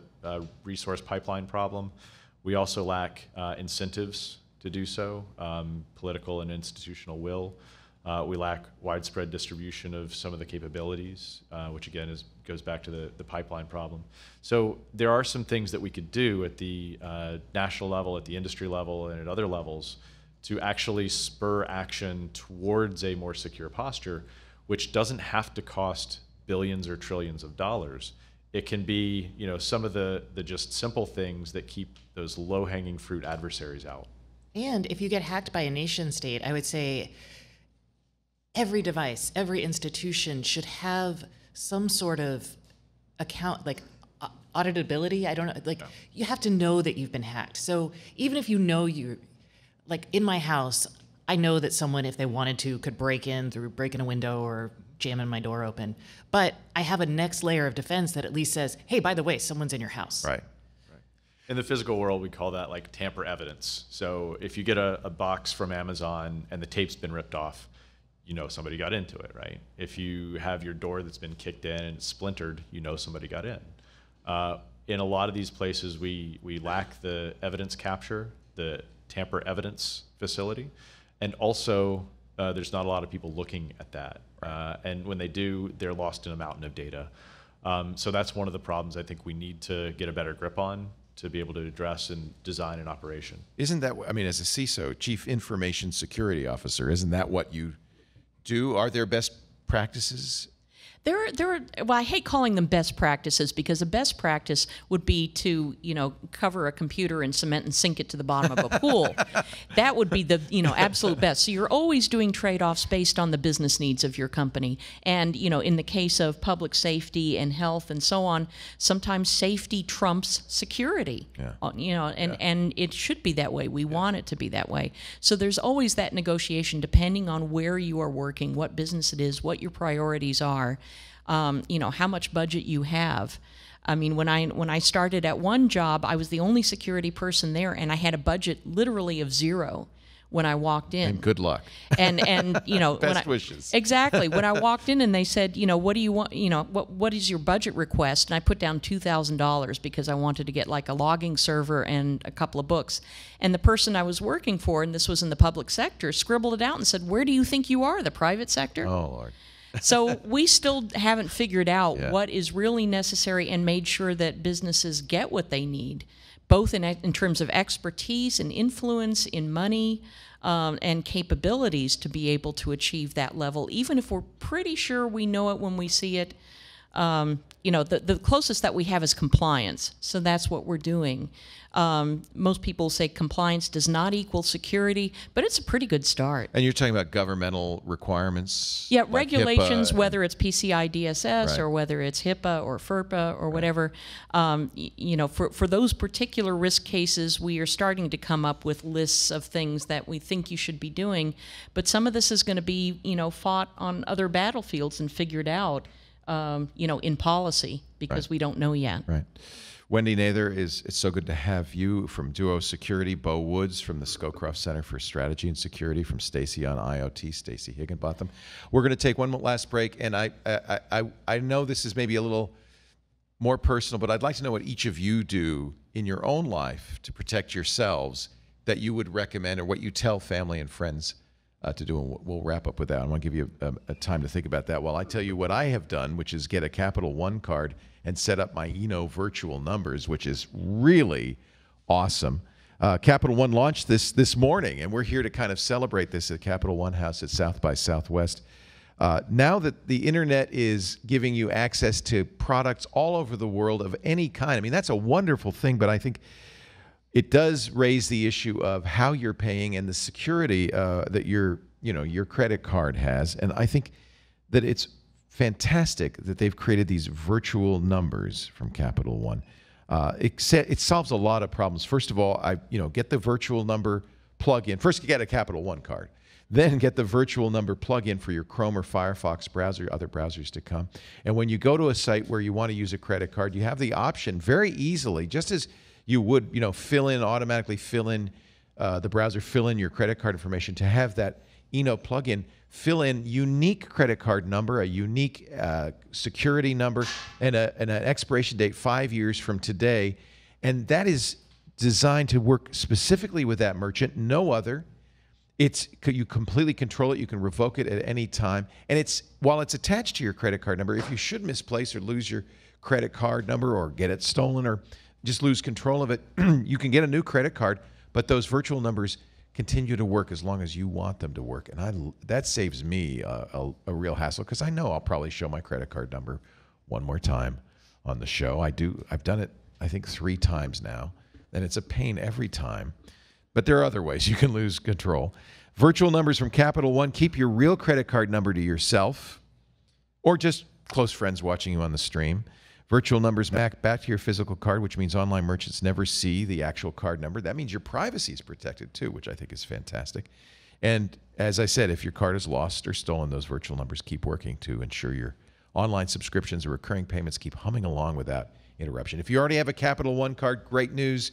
resource pipeline problem. We also lack incentives to do so, political and institutional will. We lack widespread distribution of some of the capabilities, which again goes back to the pipeline problem. So there are some things that we could do at the national level, at the industry level, and at other levels to actually spur action towards a more secure posture, which doesn't have to cost billions or trillions of dollars. It can be, some of the just simple things that keep those low-hanging fruit adversaries out. And if you get hacked by a nation state, I would say every device, every institution should have some sort of account, like auditability. I don't know, you have to know that you've been hacked. So even if you know like in my house, I know that someone, if they wanted to, could break in through breaking a window or jamming my door open. But I have a next layer of defense that at least says, hey, by the way, someone's in your house. Right. In the physical world, we call that like tamper evidence. So if you get a box from Amazon and the tape's been ripped off, somebody got into it, right? If you have your door that's been kicked in and it's splintered, somebody got in. In a lot of these places, we lack the evidence capture, the tamper evidence facility, and also there's not a lot of people looking at that. And when they do, they're lost in a mountain of data. So that's one of the problems I think we need to get a better grip on to be able to address and design an operation. Isn't that, as a CISO, Chief Information Security Officer, isn't that what you do? Are there best practices? I hate calling them best practices, because a best practice would be to, cover a computer in cement and sink it to the bottom of a pool. That would be the, absolute best. So you're always doing trade-offs based on the business needs of your company. And, in the case of public safety and health and so on, sometimes safety trumps security. And it should be that way. We want it to be that way. So there's always that negotiation depending on where you are working, what business it is, what your priorities are. how much budget you have. I mean, when I started at one job, I was the only security person there, and I had a budget literally of 0 when I walked in. And good luck. And Best wishes. Exactly. When I walked in and they said, what do you want? What is your budget request? And I put down $2,000 because I wanted to get like a logging server and a couple of books. And the person I was working for, and this was in the public sector, scribbled it out and said, "Where do you think you are? The private sector?" Oh, Lord. So we still haven't figured out what is really necessary and made sure that businesses get what they need, both in terms of expertise and influence, in money, and capabilities to be able to achieve that level, even if we're pretty sure we know it when we see it. The closest that we have is compliance, so that's what we're doing. Most people say compliance does not equal security, but it's a pretty good start. And you're talking about governmental requirements? Yeah, like regulations, HIPAA whether it's PCI DSS Right. or whether it's HIPAA or FERPA or whatever. For those particular risk cases, we are starting to come up with lists of things that we think you should be doing. But some of this is going to be, fought on other battlefields and figured out, in policy because we don't know yet. Right. Wendy Nather, it's so good to have you from Duo Security. Beau Woods from the Scowcroft Center for Strategy and Security, from Stacey on IoT, Stacey Higginbotham. We're going to take one last break, and I know this is maybe a little more personal, but I'd like to know what each of you do in your own life to protect yourselves that you would recommend, or what you tell family and friends to do, and we'll wrap up with that. I want to give you a time to think about that while I tell you what I have done, which is get a Capital One card and set up my virtual numbers, which is really awesome. Capital One launched this morning, and we're here to kind of celebrate this at Capital One House at South by Southwest. Now that the internet is giving you access to products all over the world of any kind, I mean, that's a wonderful thing, but I think it does raise the issue of how you're paying and the security that your credit card has. And I think that it's fantastic that they've created these virtual numbers from Capital One. It solves a lot of problems. First of all, get the virtual number plug-in. First, you get a Capital One card. Then get the virtual number plug-in for your Chrome or Firefox browser, other browsers to come. And when you go to a site where you want to use a credit card, you have the option very easily, just as you would, automatically fill in the browser, fill in your credit card information, to have that plug-in fill in unique credit card number, a unique security number, and an expiration date 5 years from today. And that is designed to work specifically with that merchant, no other. You completely control it. You can revoke it at any time. And while it's attached to your credit card number, if you should misplace or lose your credit card number or get it stolen or just lose control of it, you can get a new credit card, but those virtual numbers continue to work as long as you want them to work. And that saves me a real hassle, because I know I'll probably show my credit card number one more time on the show. I've done it, I think, 3 times now, and it's a pain every time. But there are other ways you can lose control. Virtual numbers from Capital One. Keep your real credit card number to yourself, or just close friends watching you on the stream. Virtual numbers back to your physical card, which means online merchants never see the actual card number. That means your privacy is protected too, which I think is fantastic. And as I said, if your card is lost or stolen, those virtual numbers keep working to ensure your online subscriptions or recurring payments keep humming along without interruption. If you already have a Capital One card, great news.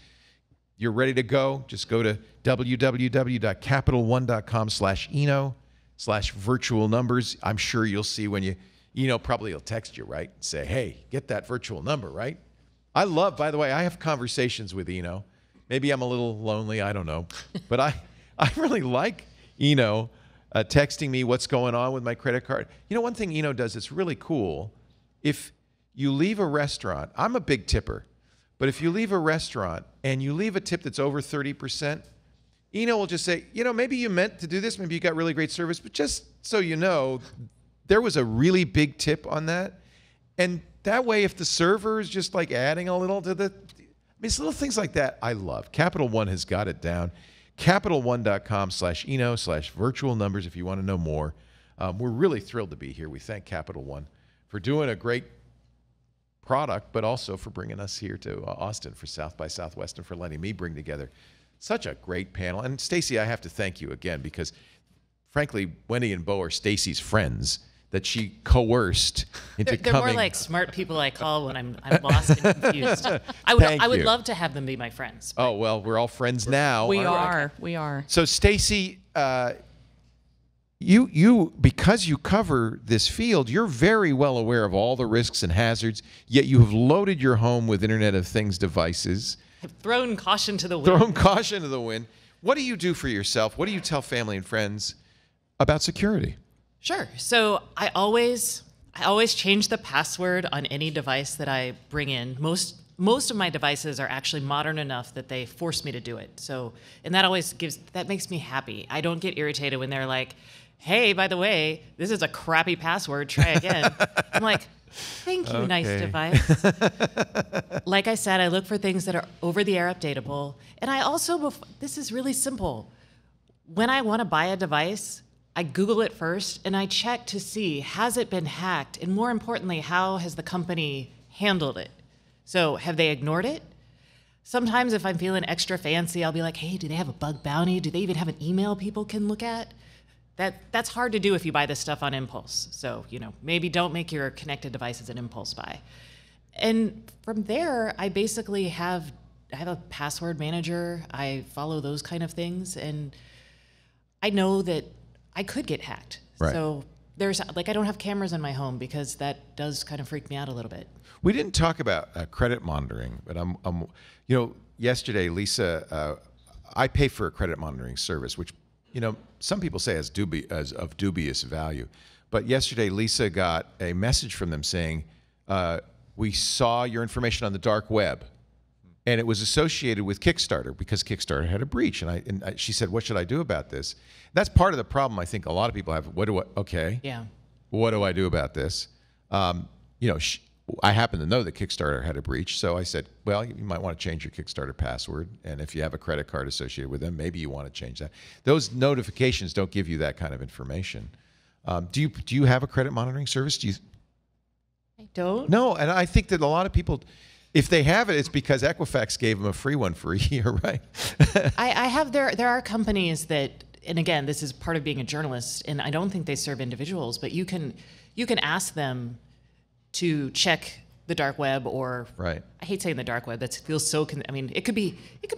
You're ready to go. Just go to www.capitalone.com/eno/virtual numbers. I'm sure you'll see when probably he'll text you, right? Say, hey, get that virtual number, right? By the way, I have conversations with Eno. Maybe I'm a little lonely, I don't know. But I really like Eno texting me what's going on with my credit card. One thing Eno does that's really cool, if you leave a restaurant, I'm a big tipper, but if you leave a restaurant and you leave a tip that's over 30%, Eno will just say, maybe you meant to do this, maybe you got really great service, but just so you know, there was a really big tip on that. And that way, if the server is just like adding a little to it's little things like that I love. Capital One has got it down. CapitalOne.com/eno/virtual numbers if you want to know more. We're really thrilled to be here. We thank Capital One for doing a great product, but also for bringing us here to Austin for South by Southwest, and for letting me bring together such a great panel. And Stacey, I have to thank you again, because frankly, Wendy and Beau are Stacey's friends. that she coerced into They're coming. more like smart people I call when I'm lost and confused. I would love to have them be my friends. Oh, well, we're all friends now. We are. So, Stacey, you because you cover this field, you're very well aware of all the risks and hazards, yet you have loaded your home with Internet of Things devices. I've thrown caution to the wind. What do you do for yourself? What do you tell family and friends about security? Sure. So I always change the password on any device that I bring in. Most of my devices are actually modern enough that they force me to do it. So, and that makes me happy. I don't get irritated when they're like, "Hey, by the way, this is a crappy password. Try again." I'm like, "Thank you, nice device." Like I said, I look for things that are over-the-air updatable. And I also, this is really simple. When I want to buy a device, I Google it first, and I check to see, has it been hacked? And more importantly, how has the company handled it? So have they ignored it? Sometimes if I'm feeling extra fancy, I'll be like, hey, do they have a bug bounty? Do they even have an email people can look at? That's hard to do if you buy this stuff on impulse. So, maybe don't make your connected devices an impulse buy. And from there, I basically have a password manager. I follow those kind of things, and I know that I could get hacked. Right. So I don't have cameras in my home because that does kind of freak me out a little bit. We didn't talk about credit monitoring, but yesterday, Lisa, I pay for a credit monitoring service, which, some people say is of dubious value. But yesterday, Lisa got a message from them saying, we saw your information on the dark web. And it was associated with Kickstarter because Kickstarter had a breach. And she said, what should I do about this? That's part of the problem I think a lot of people have. What do I do about this? I happen to know that Kickstarter had a breach. So I said, well, you might want to change your Kickstarter password. And if you have a credit card associated with them, maybe you want to change that. Those notifications don't give you that kind of information. Do you have a credit monitoring service? I don't. No, and I think that a lot of people, if they have it, it's because Equifax gave them a free one for a year, right? I have. There are companies that, and again, this is part of being a journalist, and I don't think they serve individuals, but you can ask them to check the dark web, or right. I hate saying the dark web. That feels so. It could be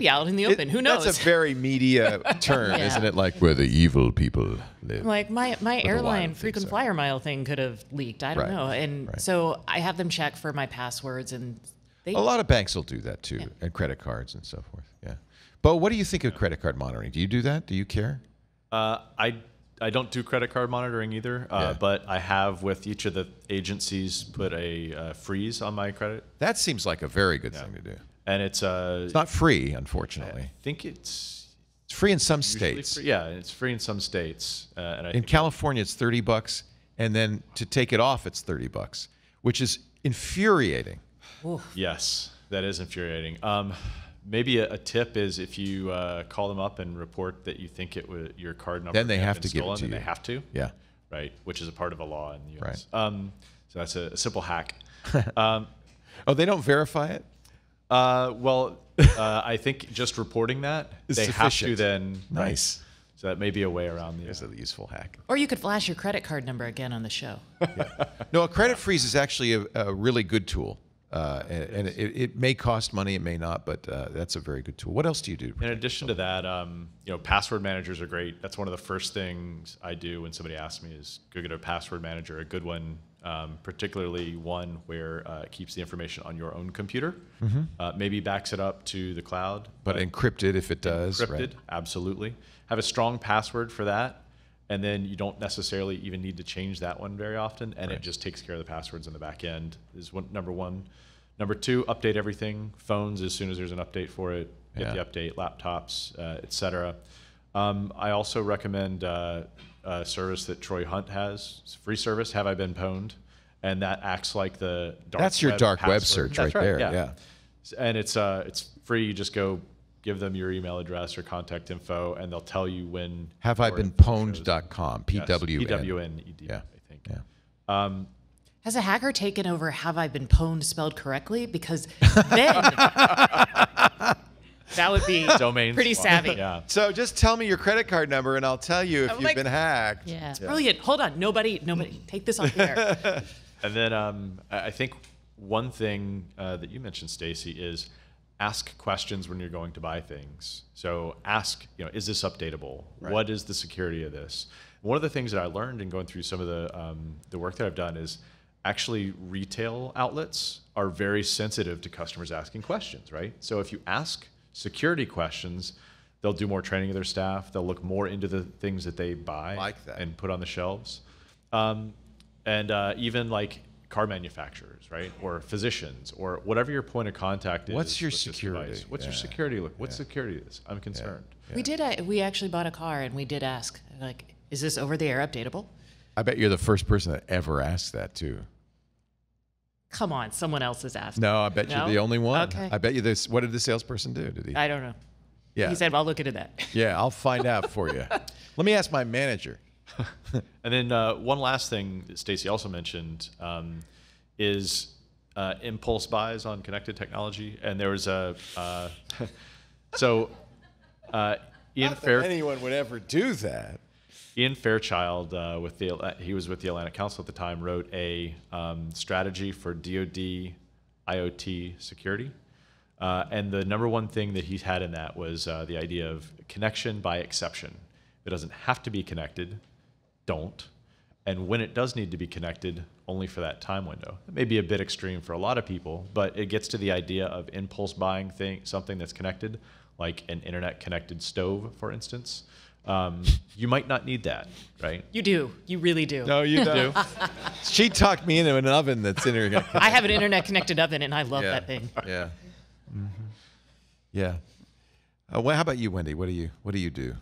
out in the open. Who knows? That's a very media term, isn't it? Like where the evil people live. Like my airline frequent flyer mile thing could have leaked. I don't know. And so I have them check for my passwords, and a lot of banks will do that too, and credit cards and so forth. Yeah. Beau, what do you think of credit card monitoring? Do you do that? Do you care? I don't do credit card monitoring either, but I have with each of the agencies put a freeze on my credit. That seems like a very good thing to do. And it's not free, unfortunately. I think it's free in some states. It's free in some states. In California, it's $30, and then to take it off, it's $30, which is infuriating. Oof. Yes, that is infuriating. Maybe a tip is if you call them up and report that you think your card number then they have to give stolen, it to you. They have to. Yeah. Right, which is a part of a law in the U.S. Right. So that's a simple hack. They don't verify it? I think just reporting that is they sufficient. have to then. Nice. Right? So that may be a way around the. It's a useful hack. Or you could flash your credit card number again on the show. No, a credit freeze is actually a really good tool. And it may cost money, it may not, but that's a very good tool. What else do you do? In addition to that, password managers are great. That's one of the first things I do when somebody asks me is go get a password manager, a good one, particularly one where it keeps the information on your own computer, maybe backs it up to the cloud. But encrypted if it does. Encrypted, right? Absolutely. Have a strong password for that. And then you don't necessarily even need to change that one very often, and it just takes care of the passwords in the back end. Is number one. Number two, update everything. Phones as soon as there's an update for it. Get the update. Laptops, etc. I also recommend a service that Troy Hunt has. It's a free service. Have I Been Pwned? And that acts like the dark. That's your dark web search right there. Yeah. And it's free. You just go give them your email address or contact info, and they'll tell you when. HaveIBeenPwned.com. PWN. PWNED. Yeah. I think. Yeah. Has a hacker taken over Have I Been Pwned spelled correctly? Because then That would be Domain pretty swap. savvy. Yeah. So just tell me your credit card number, and I'll tell you if you've been hacked. Yeah. Brilliant. Hold on. Nobody, take this off the air. And then I think one thing that you mentioned, Stacey, is ask questions when you're going to buy things. So ask, is this updatable? Right. What is the security of this? One of the things that I learned in going through some of the work that I've done is actually retail outlets are very sensitive to customers asking questions, right? So if you ask security questions, they'll do more training of their staff. They'll look more into the things that they buy and put on the shelves. And even like car manufacturers, right? Or physicians, or whatever your point of contact is. What's your security? What's your security look? What security is? I'm concerned. Yeah. We actually bought a car and we did ask, like, is this over the air updatable? I bet you're the first person that ever asked that too. Come on, someone else has asked. No, I bet you're the only one. Okay. I bet you this. What did the salesperson do? Did he? I don't know. Yeah. He said, well, I'll look into that. Yeah, I'll find out for you. Let me ask my manager. And then one last thing that Stacey also mentioned is impulse buys on connected technology. And there was a Ian anyone would ever do that. Ian Fairchild, he was with the Atlantic Council at the time, wrote a strategy for DoD IoT security. And the number one thing that he had in that was the idea of connection by exception. It doesn't have to be connected, don't. And when it does need to be connected, only for that time window. It may be a bit extreme for a lot of people, but it gets to the idea of impulse buying something that's connected, like an internet-connected stove, for instance. You might not need that, right? You do. You really do. No, you do. She talked me into an oven that's internet. I have an internet-connected oven, and I love that thing. Yeah. Mm-hmm. Yeah. Well, how about you, Wendy? What do you do?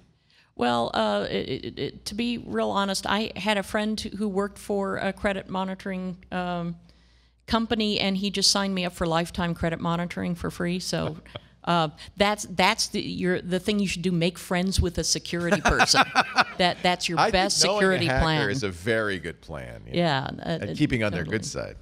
Well, to be real honest, I had a friend who worked for a credit monitoring company, and he just signed me up for lifetime credit monitoring for free. So that's the thing you should do. Make friends with a security person. That's your best security knowing a hacker plan. is a very good plan. Yeah, and keeping on their good side.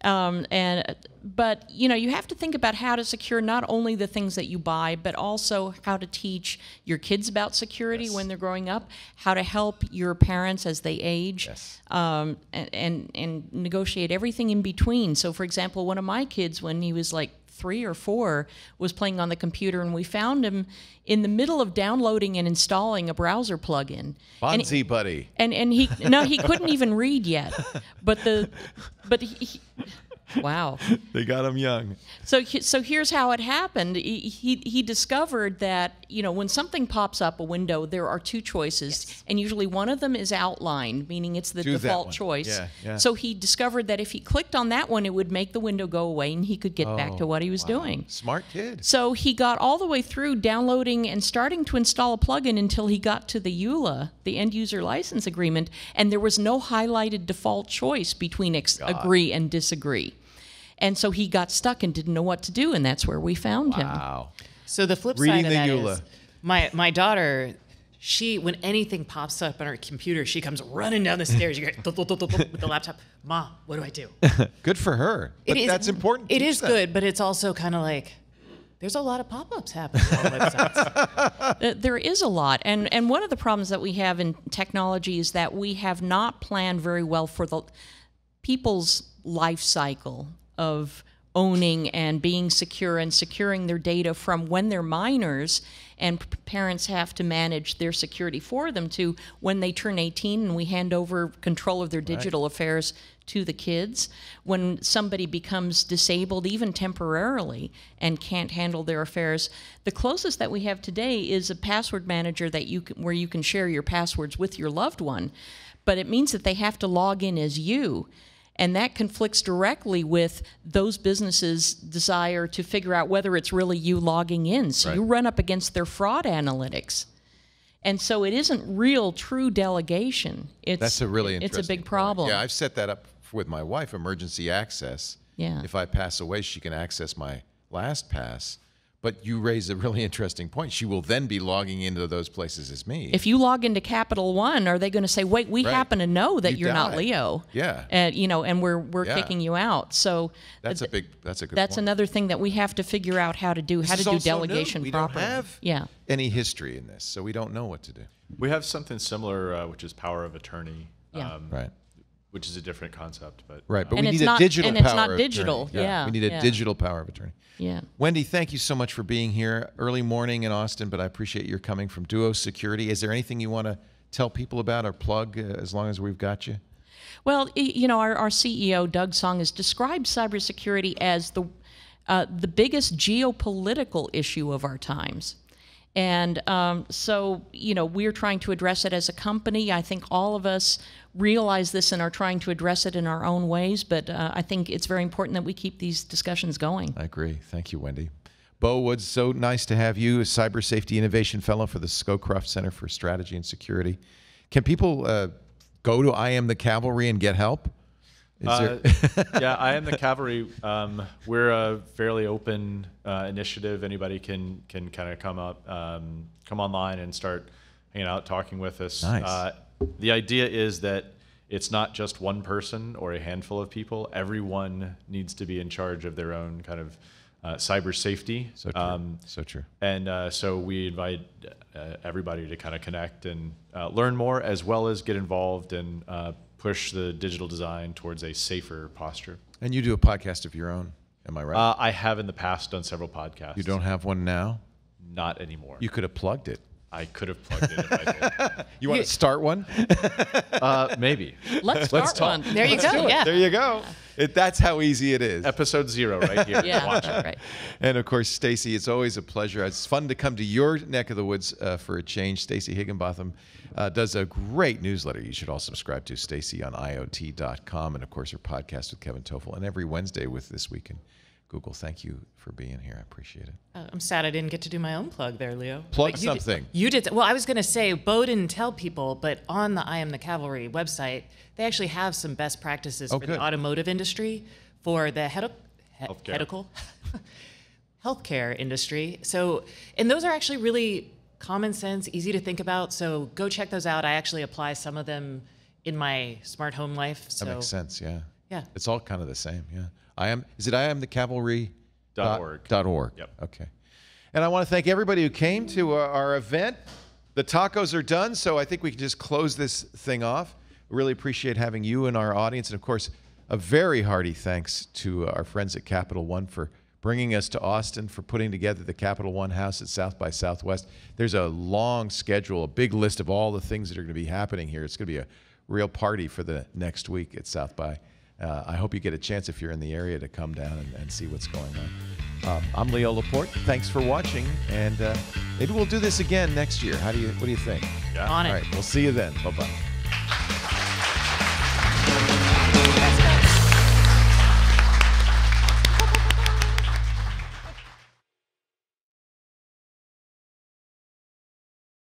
But you have to think about how to secure not only the things that you buy, but also how to teach your kids about security when they're growing up, how to help your parents as they age, and negotiate everything in between. So, for example, one of my kids, when he was like 3 or 4, was playing on the computer, and we found him in the middle of downloading and installing a browser plugin. Bonzi buddy. And he couldn't even read yet, but he wow. They got him young. So here's how it happened. He discovered that when something pops up a window, there are 2 choices, and usually one of them is outlined, meaning it's the default choice. Yeah. So he discovered that if he clicked on that one, it would make the window go away, and he could get back to what he was doing. Smart kid. So he got all the way through downloading and starting to install a plugin until he got to the EULA, the End User License Agreement, and there was no highlighted default choice between agree and disagree. And so he got stuck and didn't know what to do, and that's where we found him. Wow. So the flip side of that is my daughter, when anything pops up on her computer, she comes running down the stairs. You get with the laptop. Mom, what do I do? Good for her. But that's important. It is good, but it's also kind of like there's a lot of pop-ups happening on websites. There is a lot, and one of the problems that we have in technology is that we have not planned very well for the people's life cycle of owning and being secure and securing their data from when they're minors, and parents have to manage their security for them to when they turn 18 and we hand over control of their digital affairs to the kids. When somebody becomes disabled, even temporarily, and can't handle their affairs, the closest that we have today is a password manager where you can share your passwords with your loved one, but it means that they have to log in as you. And that conflicts directly with those businesses' desire to figure out whether it's really you logging in. So you run up against their fraud analytics. And so it isn't real, true delegation. That's a really interesting It's a big problem. Yeah, I've set that up with my wife, emergency access. Yeah. If I pass away, she can access my LastPass. But you raise a really interesting point. She will then be logging into those places as me. If you log into Capital One, are they going to say, "Wait, we happen to know that you're not Leo"? Yeah. And and we're kicking you out. So that's a good That's point. another thing that we have to figure out how to do delegation we properly. don't have any history in this, so we don't know what to do. We have something similar, which is power of attorney. Yeah. Right. Which is a different concept, but right. But and we it's need not, a digital and power it's not of digital. attorney. Yeah. We need a digital power of attorney. Yeah. Wendy, thank you so much for being here. Early morning in Austin, but I appreciate your coming from Duo Security. Is there anything you want to tell people about or plug as long as we've got you? Well, our CEO, Doug Song, has described cybersecurity as the biggest geopolitical issue of our times. And so, we're trying to address it as a company. I think all of us realize this and are trying to address it in our own ways, but I think it's very important that we keep these discussions going. I agree. Thank you, Wendy. Beau Woods, so nice to have you, a Cyber Safety Innovation Fellow for the Scowcroft Center for Strategy and Security. Can people go to I Am the Cavalry and get help? Yeah, I Am the Cavalry. We're a fairly open initiative. Anybody can kind of come online and start hanging out, talking with us. Nice. The idea is that it's not just one person or a handful of people. Everyone needs to be in charge of their own kind of cyber safety. So true. So true. And so we invite everybody to kind of connect and learn more, as well as get involved and push the digital design towards a safer posture. And you do a podcast of your own, am I right? I have in the past done several podcasts. You don't have one now? Not anymore. You could have plugged it. I could have plugged it if I did. You want to start one? Maybe. Let's start one. There you go. Yeah. There you go. That's how easy it is. Episode 0 right here. Yeah, Watch it. right. And of course, Stacey, it's always a pleasure. It's fun to come to your neck of the woods for a change. Stacey Higginbotham does a great newsletter you should all subscribe to, Stacey on IoT.com. And of course, her podcast with Kevin Toffel. And every Wednesday with This Week in Google. Thank you for being here. I appreciate it. I'm sad I didn't get to do my own plug there, Leo. Plug something. You did. Well, I was going to say, Beau didn't tell people, but on the I Am the Cavalry website, they actually have some best practices for the automotive industry, for the healthcare industry. So, and those are actually really common sense, easy to think about. So go check those out. I actually apply some of them in my smart home life. So. That makes sense, yeah. Yeah. It's all kind of the same, yeah. IamtheCavalry.org. Yep. Okay. And I want to thank everybody who came to our event. The tacos are done, so I think we can just close this thing off. We really appreciate having you in our audience. And of course, a very hearty thanks to our friends at Capital One for bringing us to Austin, for putting together the Capital One House at South by Southwest. There's a long schedule, a big list of all the things that are going to be happening here. It's going to be a real party for the next week at South by. I hope you get a chance, if you're in the area, to come down and see what's going on. I'm Leo Laporte. Thanks for watching, and maybe we'll do this again next year. What do you think? Yeah. On it. All right, we'll see you then. Bye-bye.